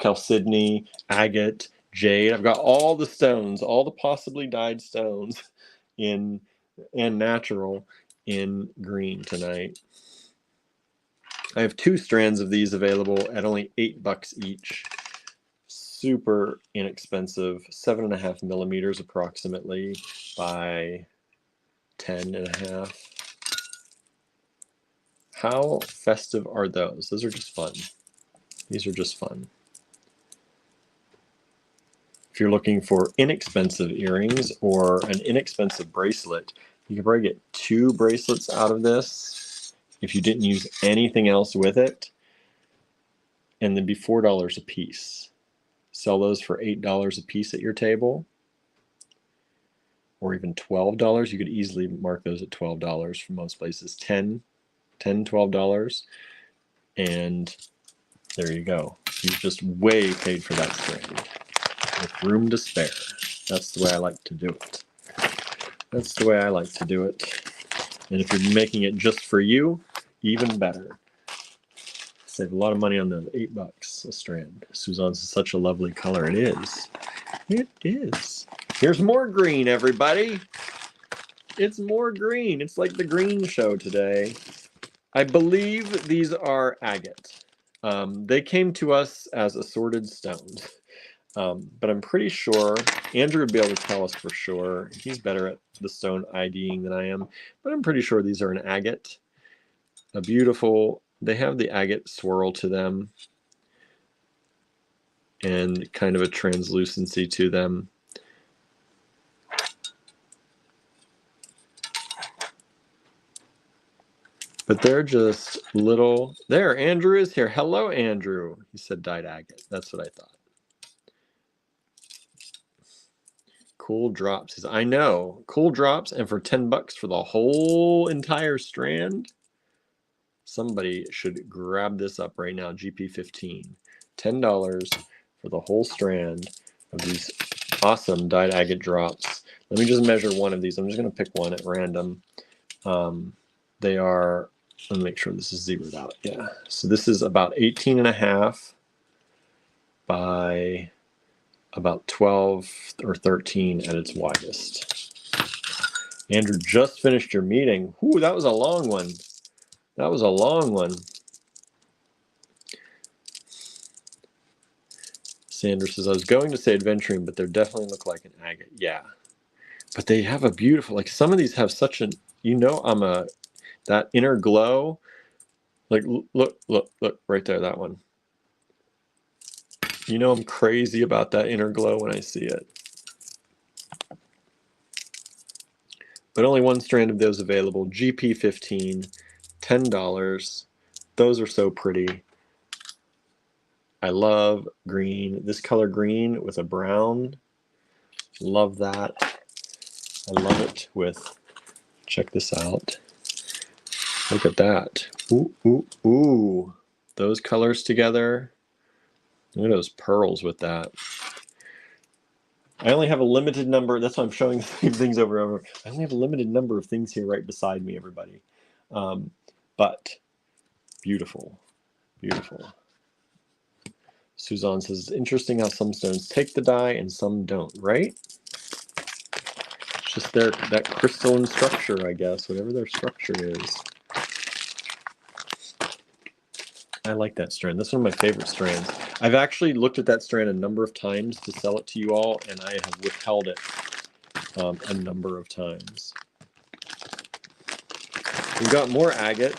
chalcedony, agate, jade. I've got all the stones, all the possibly dyed stones and natural in green tonight. I have 2 strands of these available at only $8 each. Super inexpensive, 7.5 millimeters approximately by 10.5. How festive are those? Those are just fun. These are just fun. If you're looking for inexpensive earrings or an inexpensive bracelet, you can probably get 2 bracelets out of this if you didn't use anything else with it, and they'd be $4 a piece. Sell those for $8 a piece at your table, or even $12. You could easily mark those at $12 for most places. $10, $12, and there you go. You've just way paid for that strand with room to spare. That's the way I like to do it. That's the way I like to do it. And if you're making it just for you, even better. Save a lot of money on the $8 a strand. Suzanne's is such a lovely color. It is. It is. Here's more green, everybody. It's more green. It's like the green show today. I believe these are agate. They came to us as assorted stones. But I'm pretty sure Andrew would be able to tell us for sure. He's better at the stone IDing than I am. But I'm pretty sure these are an agate. A beautiful, they have the agate swirl to them and kind of a translucency to them. But they're just little. There, Andrew is here. Hello, Andrew. He said dyed agate. That's what I thought. Cool drops. I know. Cool drops, and for $10 for the whole entire strand. Somebody should grab this up right now. GP15. $10 for the whole strand of these awesome dyed agate drops. Let me just measure one of these. I'm just going to pick one at random. They are, let me make sure this is zeroed out. Yeah. So this is about 18.5 by about 12 or 13 at its widest. Andrew just finished your meeting. Ooh, that was a long one. That was a long one. Sandra says, I was going to say adventuring, but they definitely look like an agate. Yeah. But they have a beautiful, like some of these have such an, that inner glow. Like, look right there, that one. You know I'm crazy about that inner glow when I see it. But only one strand of those available. GP15, $10. Those are so pretty. I love green. This color green with a brown. Love that. I love it with, check this out. Look at that. Ooh, ooh, ooh. Those colors together. Look at those pearls with that. I only have a limited number. That's why I'm showing the same things over and over. I only have a limited number of things here right beside me, everybody. But beautiful, beautiful. Suzanne says, it's interesting how some stones take the dye and some don't, right? It's just that crystalline structure, I guess, whatever their structure is. I like that strand. That's one of my favorite strands. I've actually looked at that strand a number of times to sell it to you all, and I have withheld it a number of times. We've got more agate.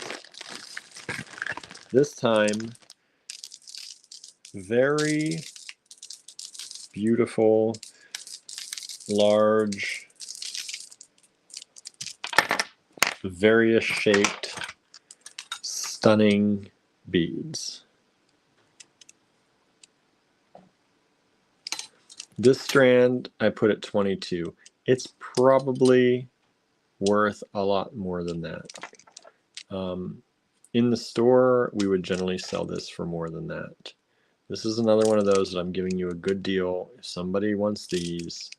This time, very beautiful, large, various shaped, stunning beads. This strand I put at 22. It's probably worth a lot more than that. In the store, we would generally sell this for more than that. This is another one of those that I'm giving you a good deal. If somebody wants these,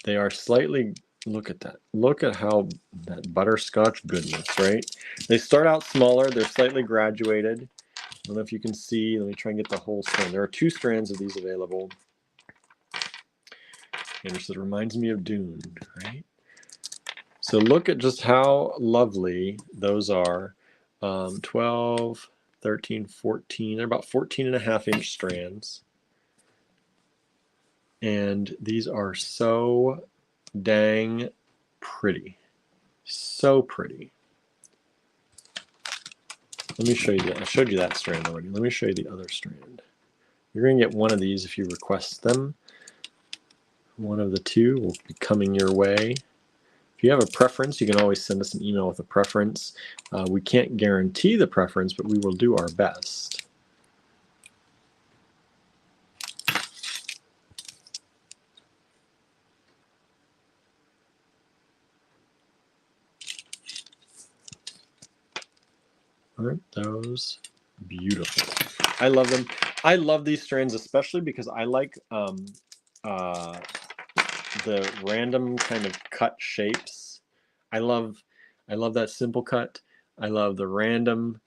they are slightly, look at that. Look at how that butterscotch goodness, right? They start out smaller. They're slightly graduated. I don't know if you can see. Let me try and get the whole strand. There are 2 strands of these available. Anderson reminds me of Dune, right? So look at just how lovely those are. 12, 13, 14. They're about 14.5-inch strands. And these are so dang pretty. So pretty. Let me show you that. I showed you that strand already. Let me show you the other strand. You're going to get one of these if you request them. One of the two will be coming your way. If you have a preference, you can always send us an email with a preference. We can't guarantee the preference, but we will do our best. Aren't those beautiful? I love them. I love these strands especially because I like the random kind of cut shapes. I love that simple cut. I love the random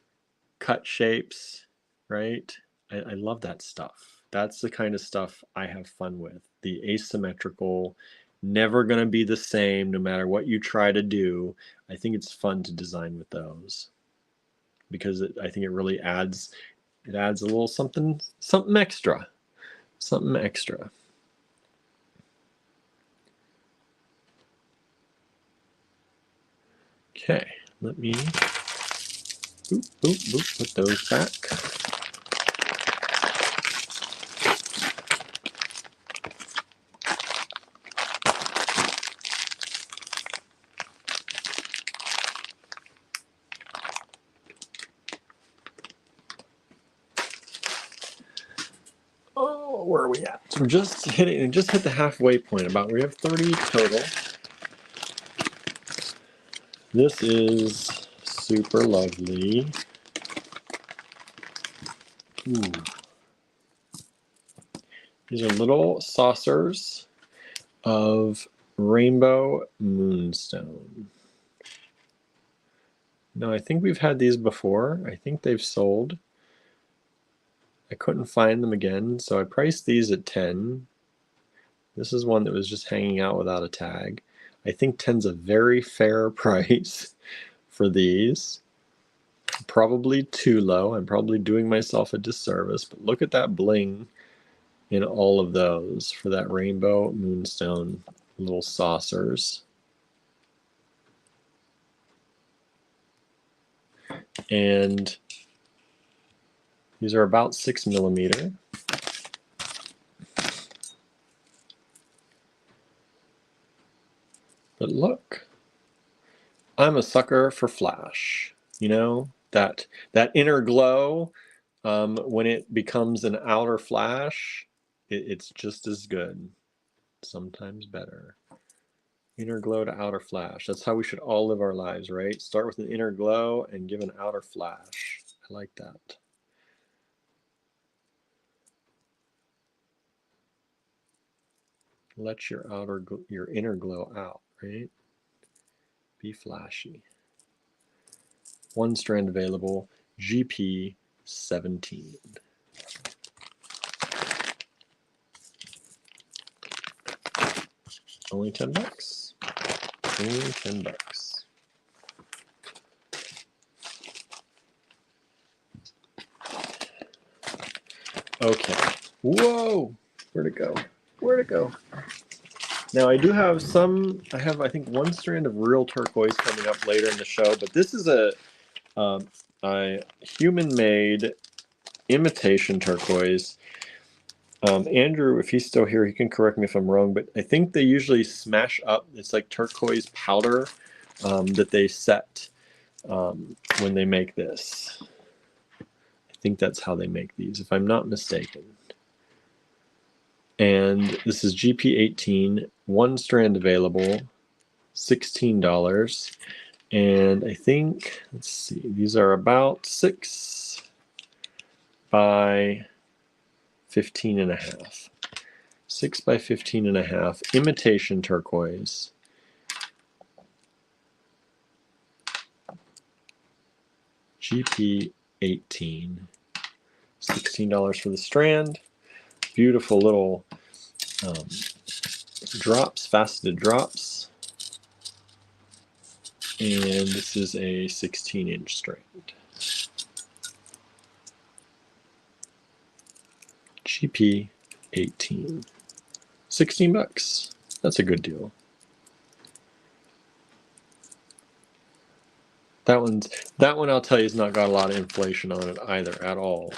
cut shapes, right? I love that stuff. That's the kind of stuff I have fun with. The asymmetrical, never going to be the same no matter what you try to do. I think it's fun to design with those because I think it really adds a little something extra. Something extra. Okay, let me put those back. Oh, where are we at? So we're just hit the halfway point. We have 30 total. This is super lovely. Ooh. These are little saucers of rainbow moonstone. Now, I think we've had these before. I think they've sold. I couldn't find them again, so I priced these at 10. This is one that was just hanging out without a tag. I think 10's a very fair price for these. Probably too low. I'm probably doing myself a disservice, but look at that bling in all of those for that rainbow moonstone little saucers. And these are about 6 millimeter. But look, I'm a sucker for flash. You know, that inner glow, when it becomes an outer flash, it's just as good, sometimes better. Inner glow to outer flash. That's how we should all live our lives, right? Start with an inner glow and give an outer flash. I like that. Let your inner glow out, right? Be flashy. One strand available, GP 17. Only $10. Only $10. Okay. Whoa! Where'd it go? Where'd it go? Now I do have I think one strand of real turquoise coming up later in the show, but this is a human-made imitation turquoise. Andrew, if he's still here, he can correct me if I'm wrong, but I think they usually smash up. It's like turquoise powder that they set when they make this. I think that's how they make these, if I'm not mistaken. And this is GP18, one strand available, $16. And I think, let's see, these are about 6 by 15.5. 6 by 15.5, imitation turquoise. GP18, $16 for the strand. Beautiful little drops, faceted drops. And this is a 16-inch strand. GP 18. 16 bucks. That's a good deal. That one I'll tell you has not got a lot of inflation on it either at all.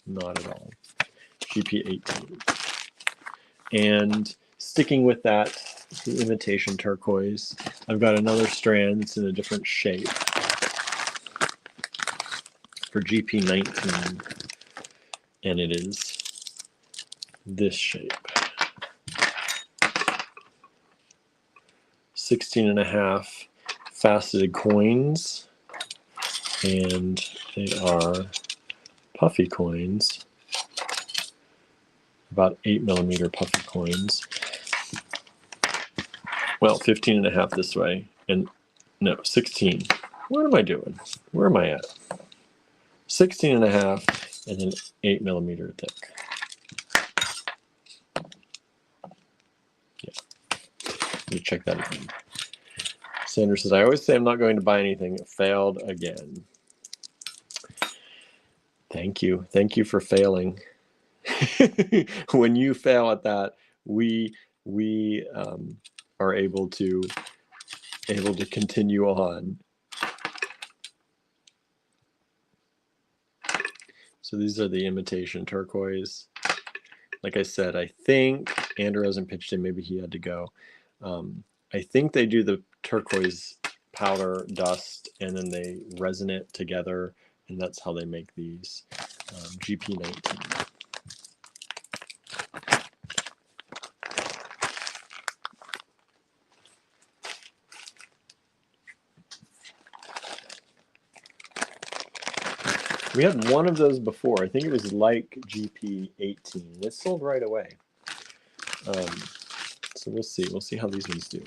Not at all. GP 18. And sticking with that, the imitation turquoise, I've got another strand that's in a different shape for GP 19, and it is this shape. 16.5 faceted coins, and they are puffy coins, about 8mm puffy coins. Well, 15.5 this way, and no, 16. What am I doing? Where am I at? 16.5 and then 8mm thick. Yeah, let me check that again. Sandra says, I always say I'm not going to buy anything. It failed again. Thank you. Thank you for failing. When you fail at that, we are able to continue on. So these are the imitation turquoise. Like I said, I think Andrew hasn't pitched in. Maybe he had to go. I think they do the turquoise powder dust and then they resin it together, and that's how they make these. GP 19. We had one of those before. I think it was like GP 18. It sold right away. So we'll see. We'll see how these ones do.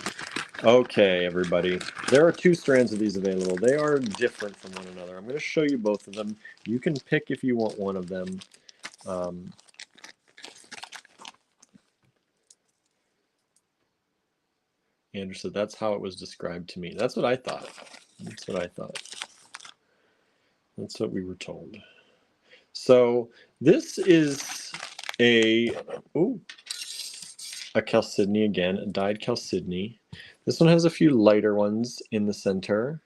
Okay, everybody. There are 2 strands of these available. They are different from one another. I'm going to show you both of them. You can pick if you want one of them. Andrew said that's how it was described to me. That's what I thought. That's what I thought. That's what we were told. So this is a chalcedony again, a dyed chalcedony. This one has a few lighter ones in the center,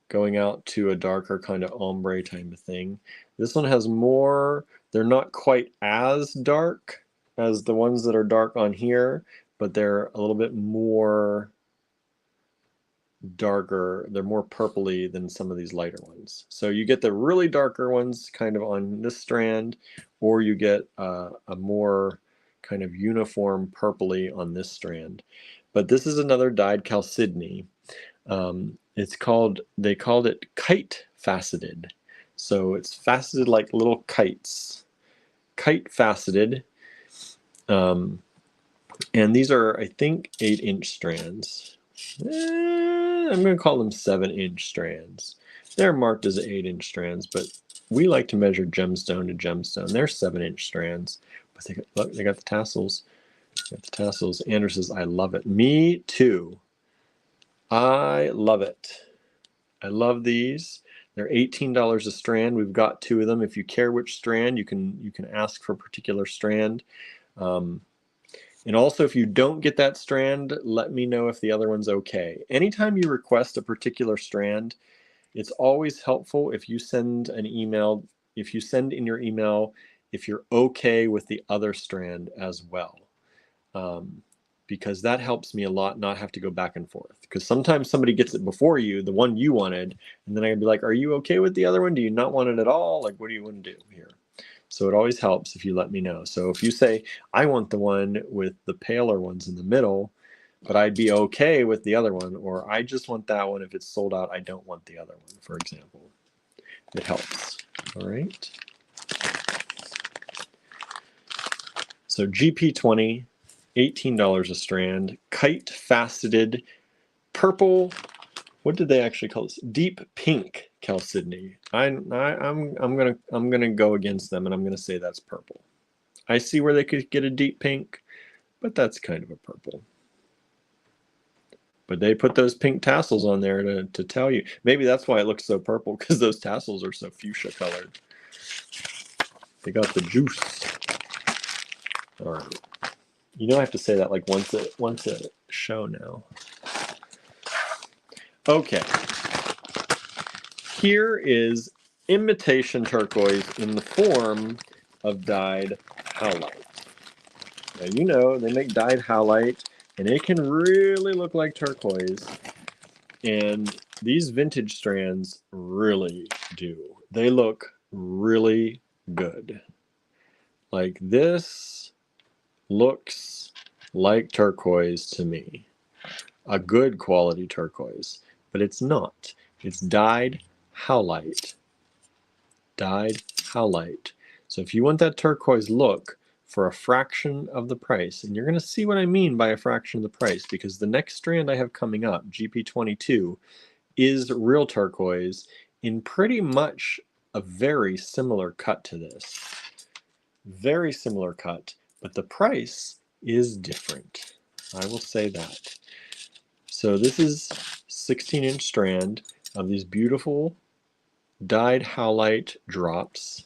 going out to a darker kind of ombre type of thing. This one has more, they're not quite as dark as the ones that are dark on here, but they're a little bit more darker. They're more purpley than some of these lighter ones. So you get the really darker ones kind of on this strand, or you get a more kind of uniform purpley on this strand. But this is another dyed chalcedony. They called it kite faceted. So it's faceted like little kites. Kite faceted. And these are, I think, 8-inch strands. I'm going to call them 7-inch strands. They're marked as 8-inch strands, but we like to measure gemstone to gemstone. They're 7-inch strands. But look, they got the tassels. Got the tassels. Andrew says, I love it. Me too. I love it. I love these. They're $18 a strand. We've got 2 of them. If you care which strand, you can ask for a particular strand. And also, if you don't get that strand, let me know if the other one's okay. Anytime you request a particular strand, it's always helpful if you send an email, if you send in your email, if you're okay with the other strand as well. Because that helps me a lot not have to go back and forth. Because sometimes somebody gets it before you, the one you wanted, and then I'd be like, are you okay with the other one? Do you not want it at all? Like, what do you want to do here? So it always helps if you let me know. So if you say, I want the one with the paler ones in the middle, but I'd be okay with the other one, or I just want that one. If it's sold out, I don't want the other one, for example. It helps. All right. So GP20, $18 a strand, kite faceted purple. What did they actually call this? Deep pink chalcedony. I'm gonna go against them, and I'm gonna say that's purple. I see where they could get a deep pink, but that's kind of a purple. But they put those pink tassels on there to tell you. Maybe that's why it looks so purple, because those tassels are so fuchsia colored. They got the juice. All right. You know I have to say that like once a show now. Okay. Here is imitation turquoise in the form of dyed howlite. Now you know they make dyed howlite and it can really look like turquoise. And these vintage strands really do. They look really good. Like this looks like turquoise to me. A good quality turquoise, but it's not. It's dyed howlite. Dyed howlite. So if you want that turquoise look for a fraction of the price, and you're going to see what I mean by a fraction of the price, because the next strand I have coming up, GP22, is real turquoise in pretty much a very similar cut to this. Very similar cut, but the price is different. I will say that. So this is 16-inch strand of these beautiful dyed howlite drops,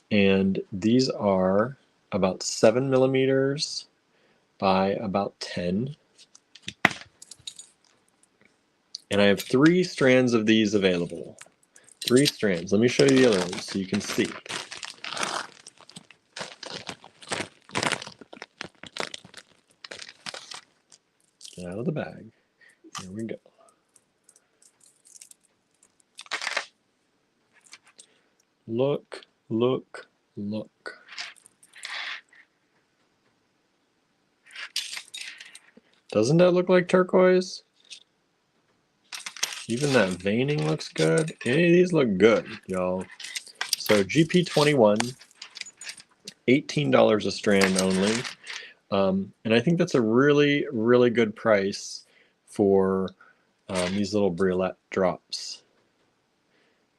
and these are about 7 millimeters by about 10. And I have 3 strands of these available. 3 strands. Let me show you the other ones so you can see. Get out of the bag. Here we go. Look, look, look. Doesn't that look like turquoise? Even that veining looks good. Any of these look good, y'all. So GP21, $18 a strand only. And I think that's a really, really good price for these little briolet drops.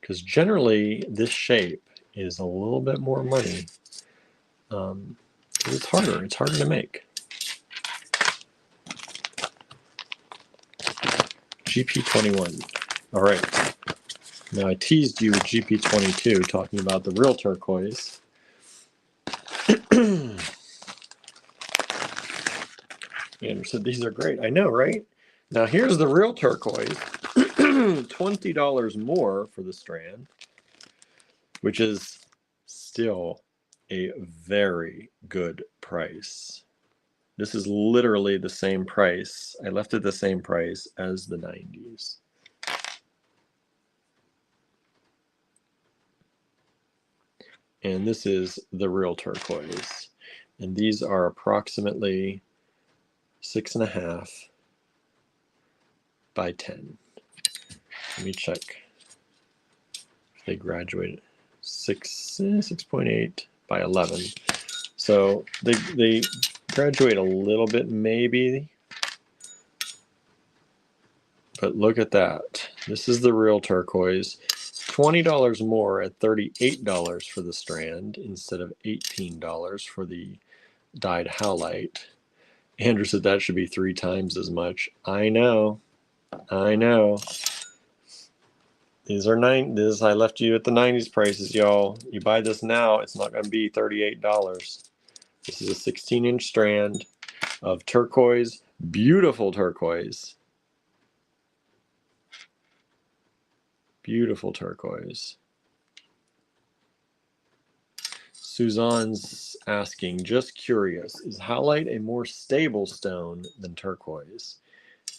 Because generally, this shape is a little bit more money. It's harder. It's harder to make. GP21. All right. Now I teased you with GP22, talking about the real turquoise. Andrew said these are great. I know, right? Now here's the real turquoise. $20 more for the strand, which is still a very good price. This is literally the same price. I left it the same price as the 90s. And this is the real turquoise. And these are approximately 6.5 by 10. Let me check if they graduated. 6.8 by 11. So they graduate a little bit maybe, but look at that. This is the real turquoise. $20 more at $38 for the strand instead of $18 for the dyed howlite. Andrew said that should be 3 times as much. I know. I know. These are this. I left you at the 90s prices, y'all. You buy this now, it's not going to be $38. This is a 16-inch strand of turquoise, beautiful turquoise. Beautiful turquoise. Suzanne's asking, just curious, is howlite a more stable stone than turquoise?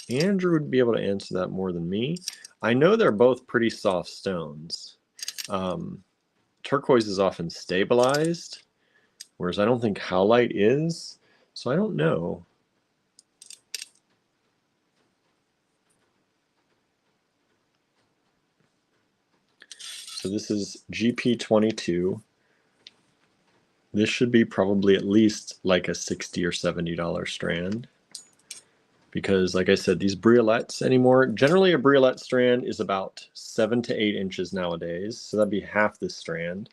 Andrew would be able to answer that more than me. I know they're both pretty soft stones. Turquoise is often stabilized, whereas I don't think howlite is, so I don't know. So this is GP22. This should be probably at least like a $60 or $70 strand. Because like I said, these briolets anymore, generally a briolet strand is about 7 to 8 inches nowadays. So that'd be half this strand.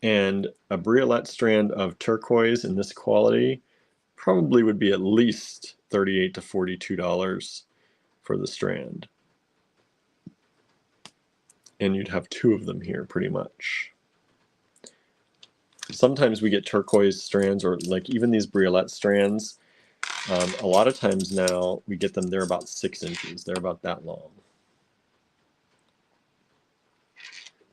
And a briolet strand of turquoise in this quality probably would be at least $38 to $42 for the strand. And you'd have 2 of them here pretty much. Sometimes we get turquoise strands, or like even these briolette strands. A lot of times now we get them, they're about 6 inches. They're about that long.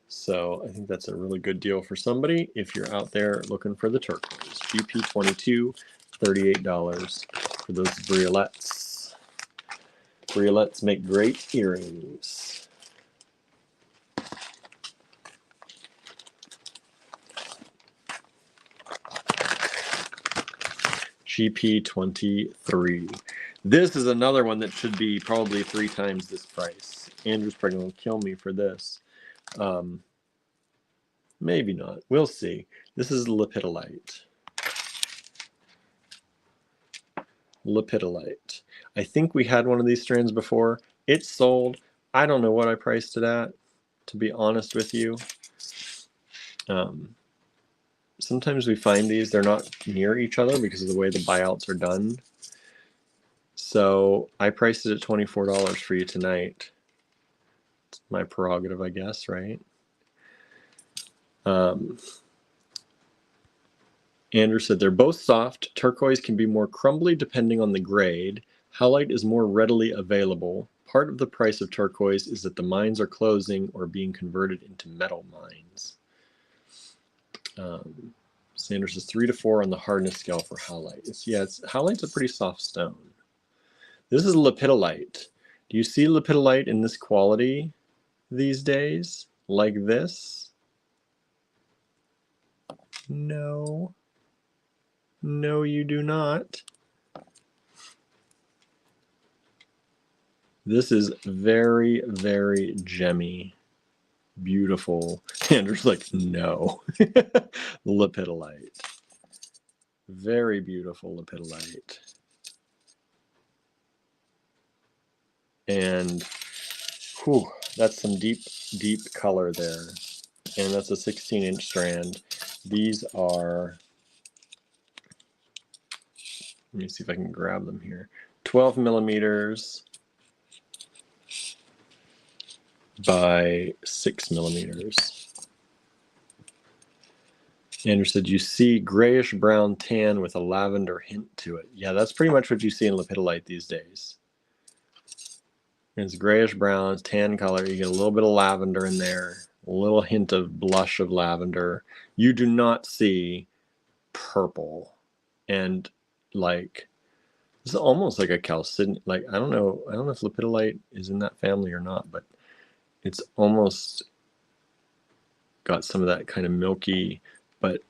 So I think that's a really good deal for somebody if you're out there looking for the turquoise. GP22, $38 for those briolettes. Briolettes make great earrings. GP23. This is another one that should be probably 3 times this price. Andrew's probably going to kill me for this. Maybe not. We'll see. This is lepidolite. Lepidolite. I think we had one of these strands before. It's sold. I don't know what I priced it at, to be honest with you. Sometimes we find these, they're not near each other because of the way the buyouts are done. So I priced it at $24 for you tonight. It's my prerogative, I guess, right? Andrew said they're both soft. Turquoise can be more crumbly depending on the grade. Halite is more readily available. Part of the price of turquoise is that the mines are closing or being converted into metal mines. Sanders is 3 to 4 on the hardness scale for halite. Halite's a pretty soft stone. This is lepidolite. Do you see lepidolite in this quality these days? Like this? No. No, you do not. This is very, very gemmy. Beautiful. Andrew's like, no. Lepidolite. Very beautiful lepidolite. And whew, that's some deep, deep color there. And that's a 16-inch strand. These are, let me see if I can grab them here. 12 millimeters by 6 millimeters. Andrew said, you see grayish brown tan with a lavender hint to it. Yeah, that's pretty much what you see in lepidolite these days. It's grayish brown, it's tan color. You get a little bit of lavender in there, a little hint of blush of lavender. You do not see purple. And like, this is almost like a chalcedony. Like, I don't know if lepidolite is in that family or not, but it's almost got some of that kind of milky, but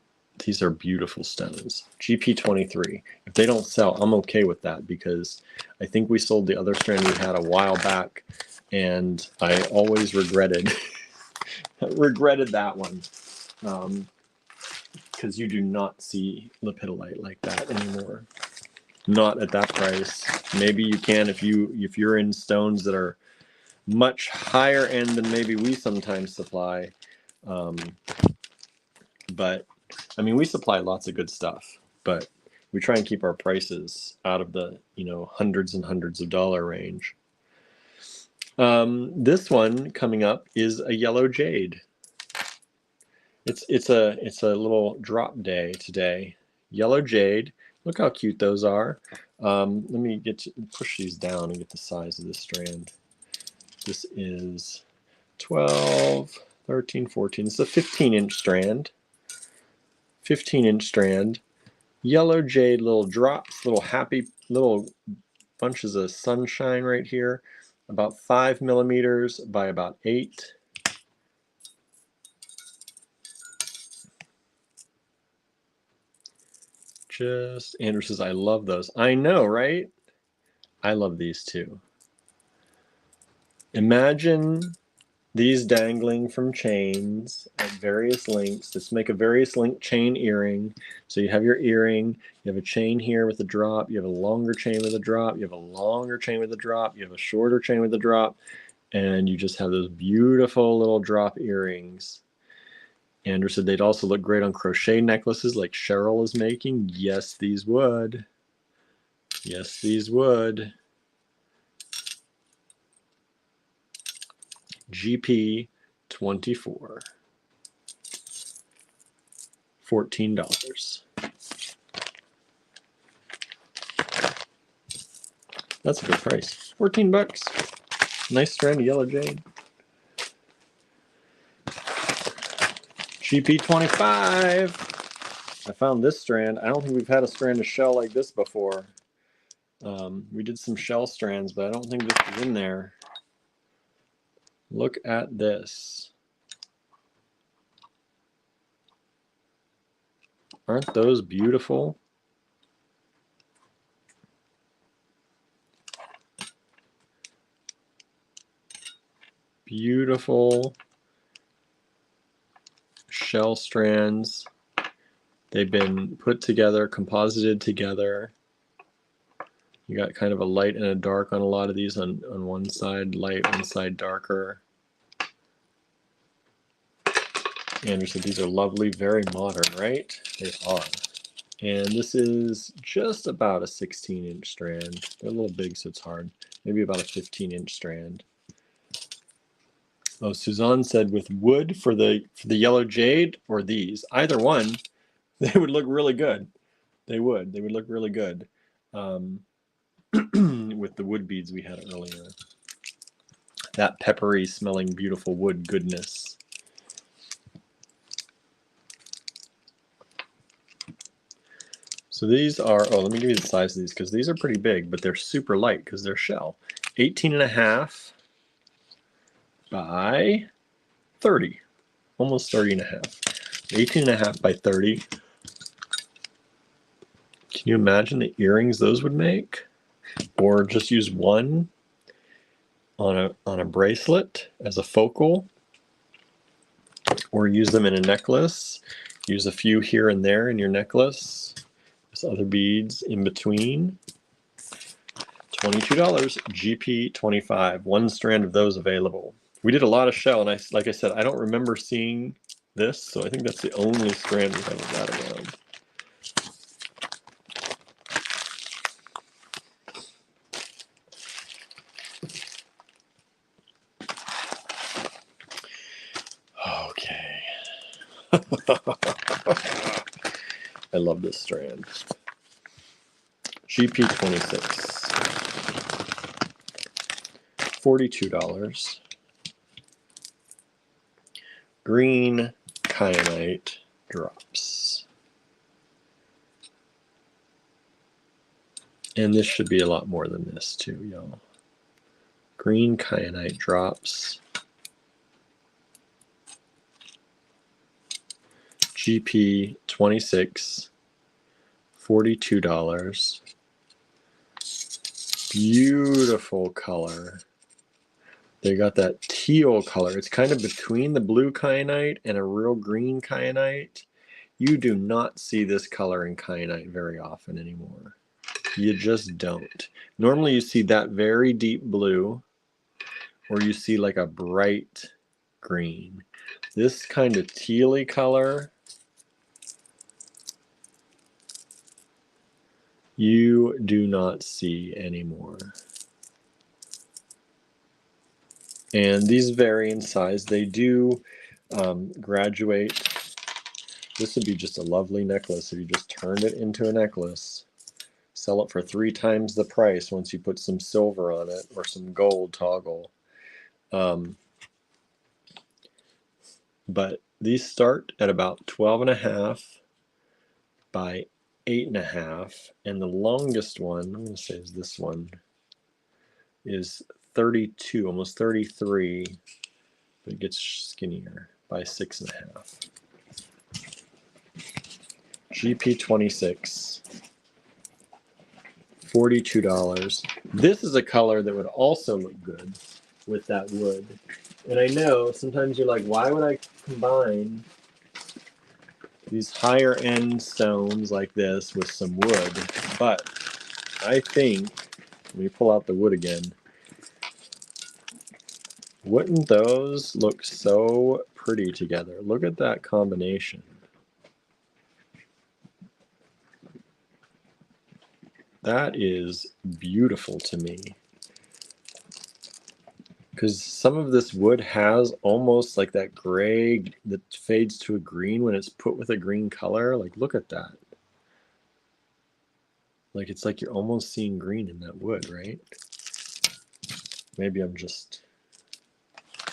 these are beautiful stones. GP23. If they don't sell, I'm okay with that because I think we sold the other strand we had a while back, and I always regretted that one because you do not see lepidolite like that anymore. Not at that price. Maybe you can if you're in stones that are much higher end than maybe we sometimes supply. But I mean, we supply lots of good stuff, but we try and keep our prices out of the, hundreds and hundreds of dollar range. This one coming up is a yellow jade. It's a little drop day today. Yellow jade. Look how cute those are. Let me push these down and get the size of this strand. This is 12, 13, 14. It's a 15-inch strand. 15-inch strand. Yellow jade, little drops, little happy little bunches of sunshine right here. About 5 millimeters by about 8. Andrew says, I love those. I know, right? I love these too. Imagine these dangling from chains at various lengths. Let's make a various length chain earring. So you have your earring, you have a chain here with a drop, you have a longer chain with a drop, you have a longer chain with a drop, you have a shorter chain with a drop, and you just have those beautiful little drop earrings. Andrew said they'd also look great on crochet necklaces like Cheryl is making. Yes, these would. Yes, these would. GP24. $14. That's a good price. 14 bucks. Nice strand of yellow jade. GP25. I found this strand. I don't think we've had a strand of shell like this before. We did some shell strands, but I don't think this is in there. Look at this. Aren't those beautiful? Beautiful shell strands. They've been put together, composited together. You got kind of a light and a dark on a lot of these. On one side light, one side darker. Andrew said these are lovely, very modern, right? They are. And this is just about a 16-inch strand. They're a little big, so it's hard. Maybe about a 15-inch strand. Oh, Suzanne said with wood for the yellow jade or these. Either one, they would look really good. They would. They would look really good with the wood beads we had earlier. That peppery smelling beautiful wood goodness. So these are, oh, let me give you the size of these because these are pretty big, but they're super light because they're shell. 18.5 by 30, almost 30.5. 18.5 by 30. Can you imagine the earrings those would make? Or just use one on a bracelet as a focal, or use them in a necklace. Use a few here and there in your necklace. There's other beads in between. $22, GP25. One strand of those available. We did a lot of shell, and like I said, I don't remember seeing this, so I think that's the only strand we have of that around. Okay. I love this strand. GP26. $42. Green kyanite drops. And this should be a lot more than this too, y'all. Green kyanite drops. GP26. $42. Beautiful color. They got that teal color. It's kind of between the blue kyanite and a real green kyanite. You do not see this color in kyanite very often anymore. You just don't. Normally you see that very deep blue, or you see like a bright green. This kind of tealy color, you do not see anymore. And these vary in size. They do graduate. This would be just a lovely necklace if you just turned it into a necklace. Sell it for 3 times the price once you put some silver on it or some gold toggle. But these start at about 12.5 by 8.5, and the longest one, I'm going to say is this one, is 32, almost 33, but it gets skinnier by 6.5. GP26, $42. This is a color that would also look good with that wood. And I know sometimes you're like, why would I combine these higher end stones like this with some wood? But I think, let me pull out the wood again. Wouldn't those look so pretty together? Look at that combination. That is beautiful to me. because some of this wood has almost like that gray that fades to a green when it's put with a green color. Like, look at that. Like, it's like you're almost seeing green in that wood, right? Maybe I'm just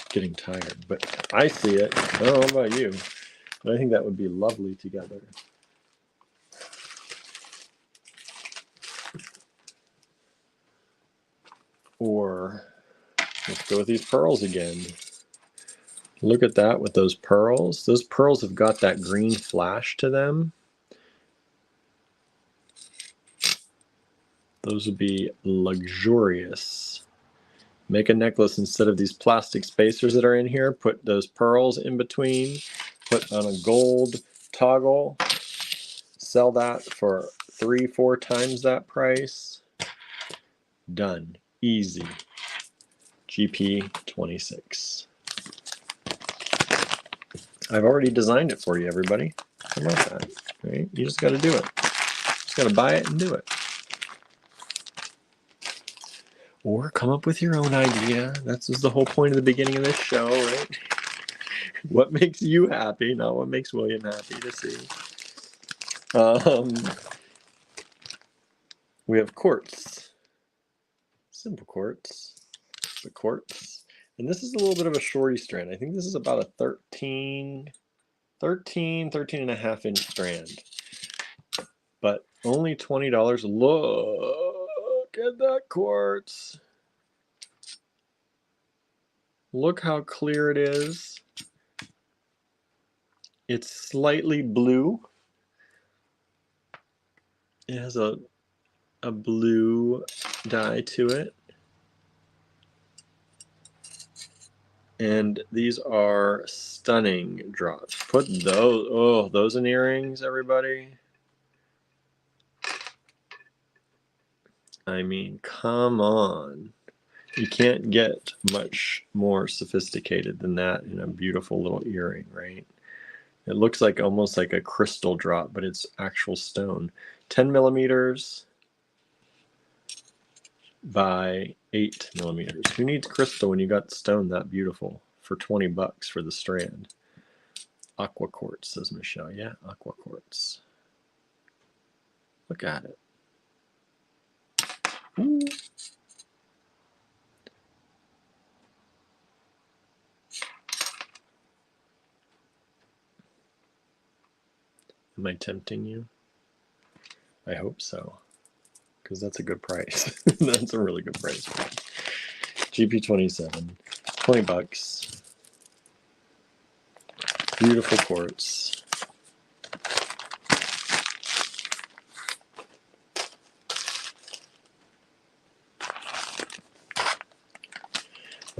getting tired, but I see it. I don't know about you, but I think that would be lovely together. Or let's go with these pearls again. Look at that with those pearls. Those pearls have got that green flash to them. Those would be luxurious. Make a necklace instead of these plastic spacers that are in here. Put those pearls in between. Put on a gold toggle. Sell that for 3-4 times that price. Done. Easy. GP26. I've already designed it for you, everybody. How about that? Right? You just got to do it. Just got to buy it and do it. Or come up with your own idea. That's just the whole point of the beginning of this show, right? What makes you happy, not what makes William happy to see. We have quartz. Simple quartz. The quartz. And this is a little bit of a shorty strand. I think this is about a 13 and a half inch strand. But only $20. Look at that quartz. Look how clear it is. It's slightly blue. It has a blue dye to it. And these are stunning drops. Put those in earrings, everybody. I mean, come on. You can't get much more sophisticated than that in a beautiful little earring, right? It looks like almost like a crystal drop, but it's actual stone. 10 millimeters by 8 millimeters. Who needs crystal when you got stone that beautiful for 20 bucks for the strand? Aqua quartz, says Michelle. Yeah, aqua quartz. Look at it. Ooh. Am I tempting you? I hope so, because that's a good price. That's a really good price. GP27, 20 bucks. Beautiful quartz.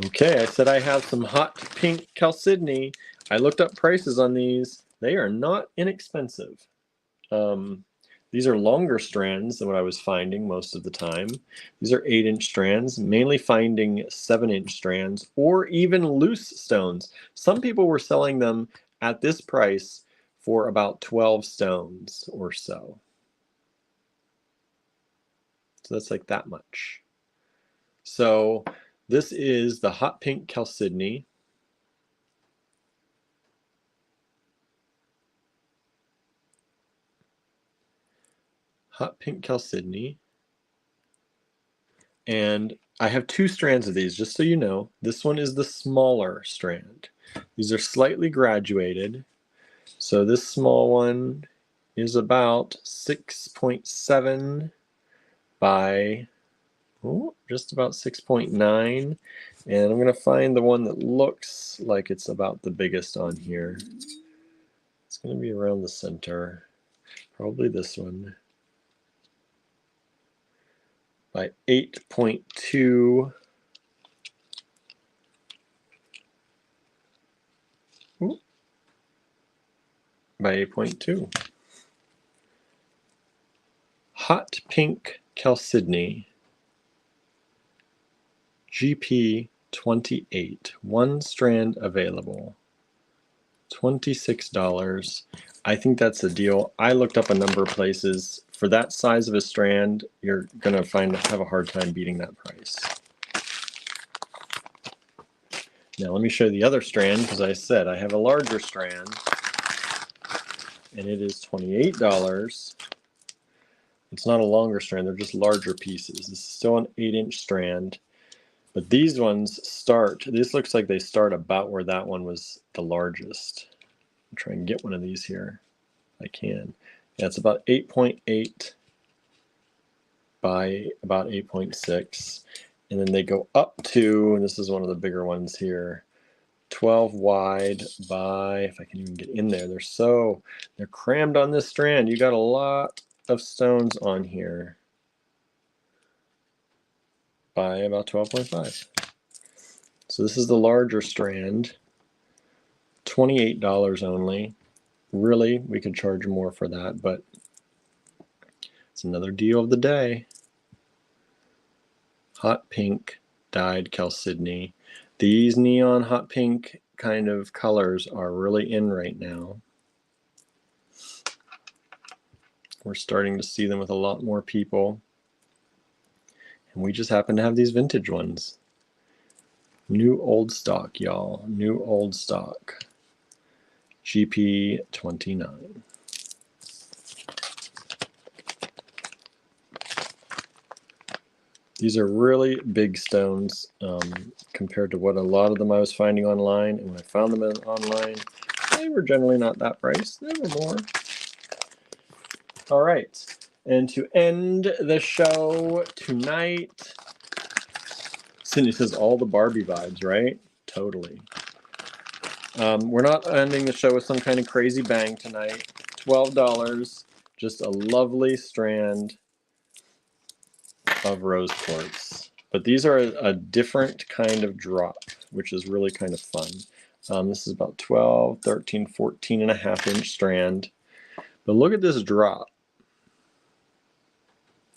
Okay, I said I have some hot pink chalcedony. I looked up prices on these. They are not inexpensive. These are longer strands than what I was finding most of the time. These are 8-inch strands, mainly finding 7-inch strands or even loose stones. Some people were selling them at this price for about 12 stones or so. So that's like that much. So this is the hot pink chalcedony. Hot pink chalcedony. And I have 2 strands of these, just so you know. This one is the smaller strand. These are slightly graduated. So this small one is about 6.7 by just about 6.9. And I'm going to find the one that looks like it's about the biggest on here. It's going to be around the center. Probably this one. By 8.2. By 8.2. Hot pink chalcedony. GP28. 1 strand available. $26. I think that's a deal. I looked up a number of places. For that size of a strand, you're going to have a hard time beating that price. Now let me show you the other strand, because I said I have a larger strand, and it is $28. It's not a longer strand, they're just larger pieces. This is still an 8-inch strand, but these ones start, this looks like they start about where that one was the largest. I'll try and get one of these here if I can. Yeah, it's about 8.8 by about 8.6, and then they go up to, and this is one of the bigger ones here, 12 wide by, if I can even get in there, they're crammed on this strand. You got a lot of stones on here by about 12.5. So this is the larger strand, $28 only. Really, we could charge more for that, but it's another deal of the day. Hot pink dyed chalcedony. These neon hot pink kind of colors are really in right now. We're starting to see them with a lot more people. And we just happen to have these vintage ones. New old stock, y'all. New old stock. GP29. These are really big stones compared to what a lot of them I was finding online. And when I found them online, they were generally not that priced. They were more. All right. And to end the show tonight, Cindy says all the Barbie vibes, right? Totally. We're not ending the show with some kind of crazy bang tonight. $12, just a lovely strand of rose quartz. But these are a different kind of drop, which is really kind of fun. This is about 12, 13, 14 and a half inch strand. But look at this drop.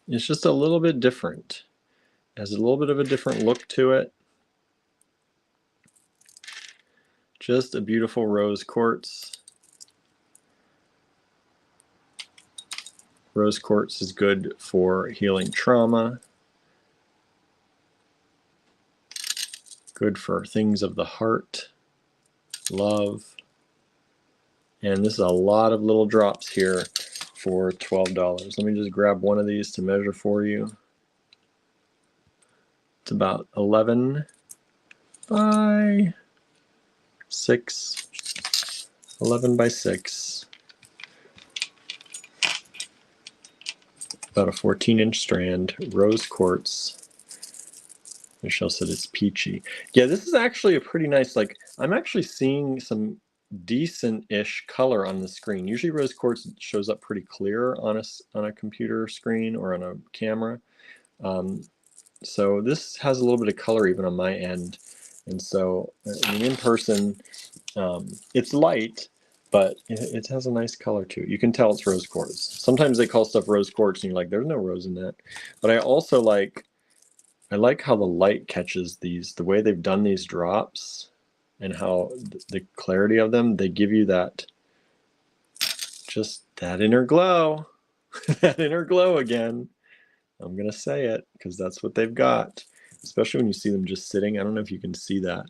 It's just a little bit different. It has a little bit of a different look to it. Just a beautiful rose quartz. Rose quartz is good for healing trauma. Good for things of the heart, love. And this is a lot of little drops here for $12. Let me just grab one of these to measure for you. It's about 11 by 6. 11 by 6. About a 14-inch strand, rose quartz. Michelle said it's peachy. Yeah, this is actually a pretty nice, like, I'm actually seeing some decent-ish color on the screen. Usually rose quartz shows up pretty clear on a computer screen or on a camera. So this has a little bit of color even on my end. And so I mean, in person, it's light, but it has a nice color to it. You can tell it's rose quartz. Sometimes they call stuff rose quartz and you're like, there's no rose in that. But I also like how the light catches these, the way they've done these drops and how the clarity of them, they give you that, just that inner glow, that inner glow again. I'm going to say it because that's what they've got, especially when you see them just sitting. I don't know if you can see that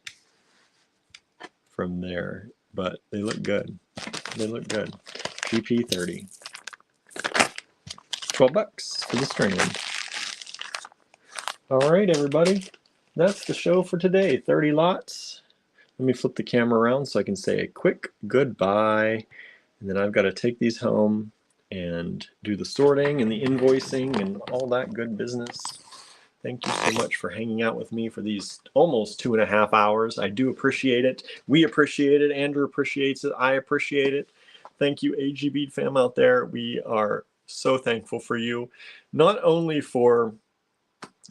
from there, but they look good. They look good. GP30. $12 for the strand. All right, everybody. That's the show for today. 30 lots. Let me flip the camera around so I can say a quick goodbye. And then I've got to take these home and do the sorting and the invoicing and all that good business. Thank you so much for hanging out with me for these almost 2.5 hours. I do appreciate it. We appreciate it. Andrew appreciates it. I appreciate it. Thank you, AG Bead fam out there. We are so thankful for you, not only for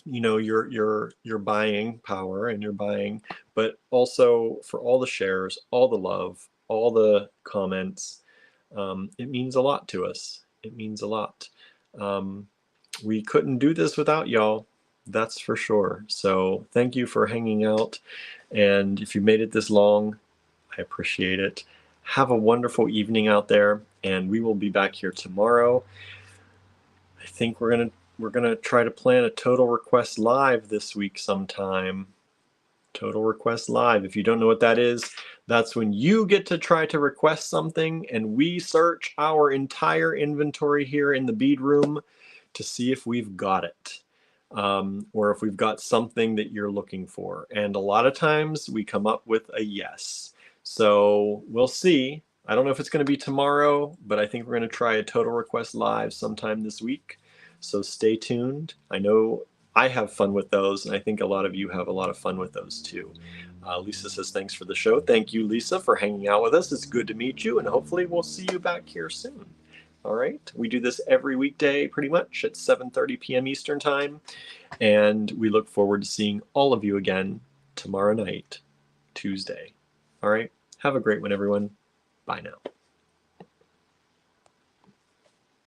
your buying power and your buying, but also for all the shares, all the love, all the comments. It means a lot to us. It means a lot. We couldn't do this without y'all. That's for sure. So thank you for hanging out. And if you made it this long, I appreciate it. Have a wonderful evening out there. And we will be back here tomorrow. I think we're gonna try to plan a total request live this week sometime. Total Request Live. If you don't know what that is, that's when you get to try to request something and we search our entire inventory here in the bead room to see if we've got it. Or if we've got something that you're looking for. And a lot of times we come up with a yes. So we'll see. I don't know if it's going to be tomorrow, but I think we're going to try a Total Request Live sometime this week. So stay tuned. I know I have fun with those, and I think a lot of you have a lot of fun with those too. Lisa says, thanks for the show. Thank you, Lisa, for hanging out with us. It's good to meet you, and hopefully we'll see you back here soon. All right. We do this every weekday pretty much at 7:30 p.m. Eastern Time, and we look forward to seeing all of you again tomorrow night, Tuesday. All right. Have a great one, everyone. Bye now.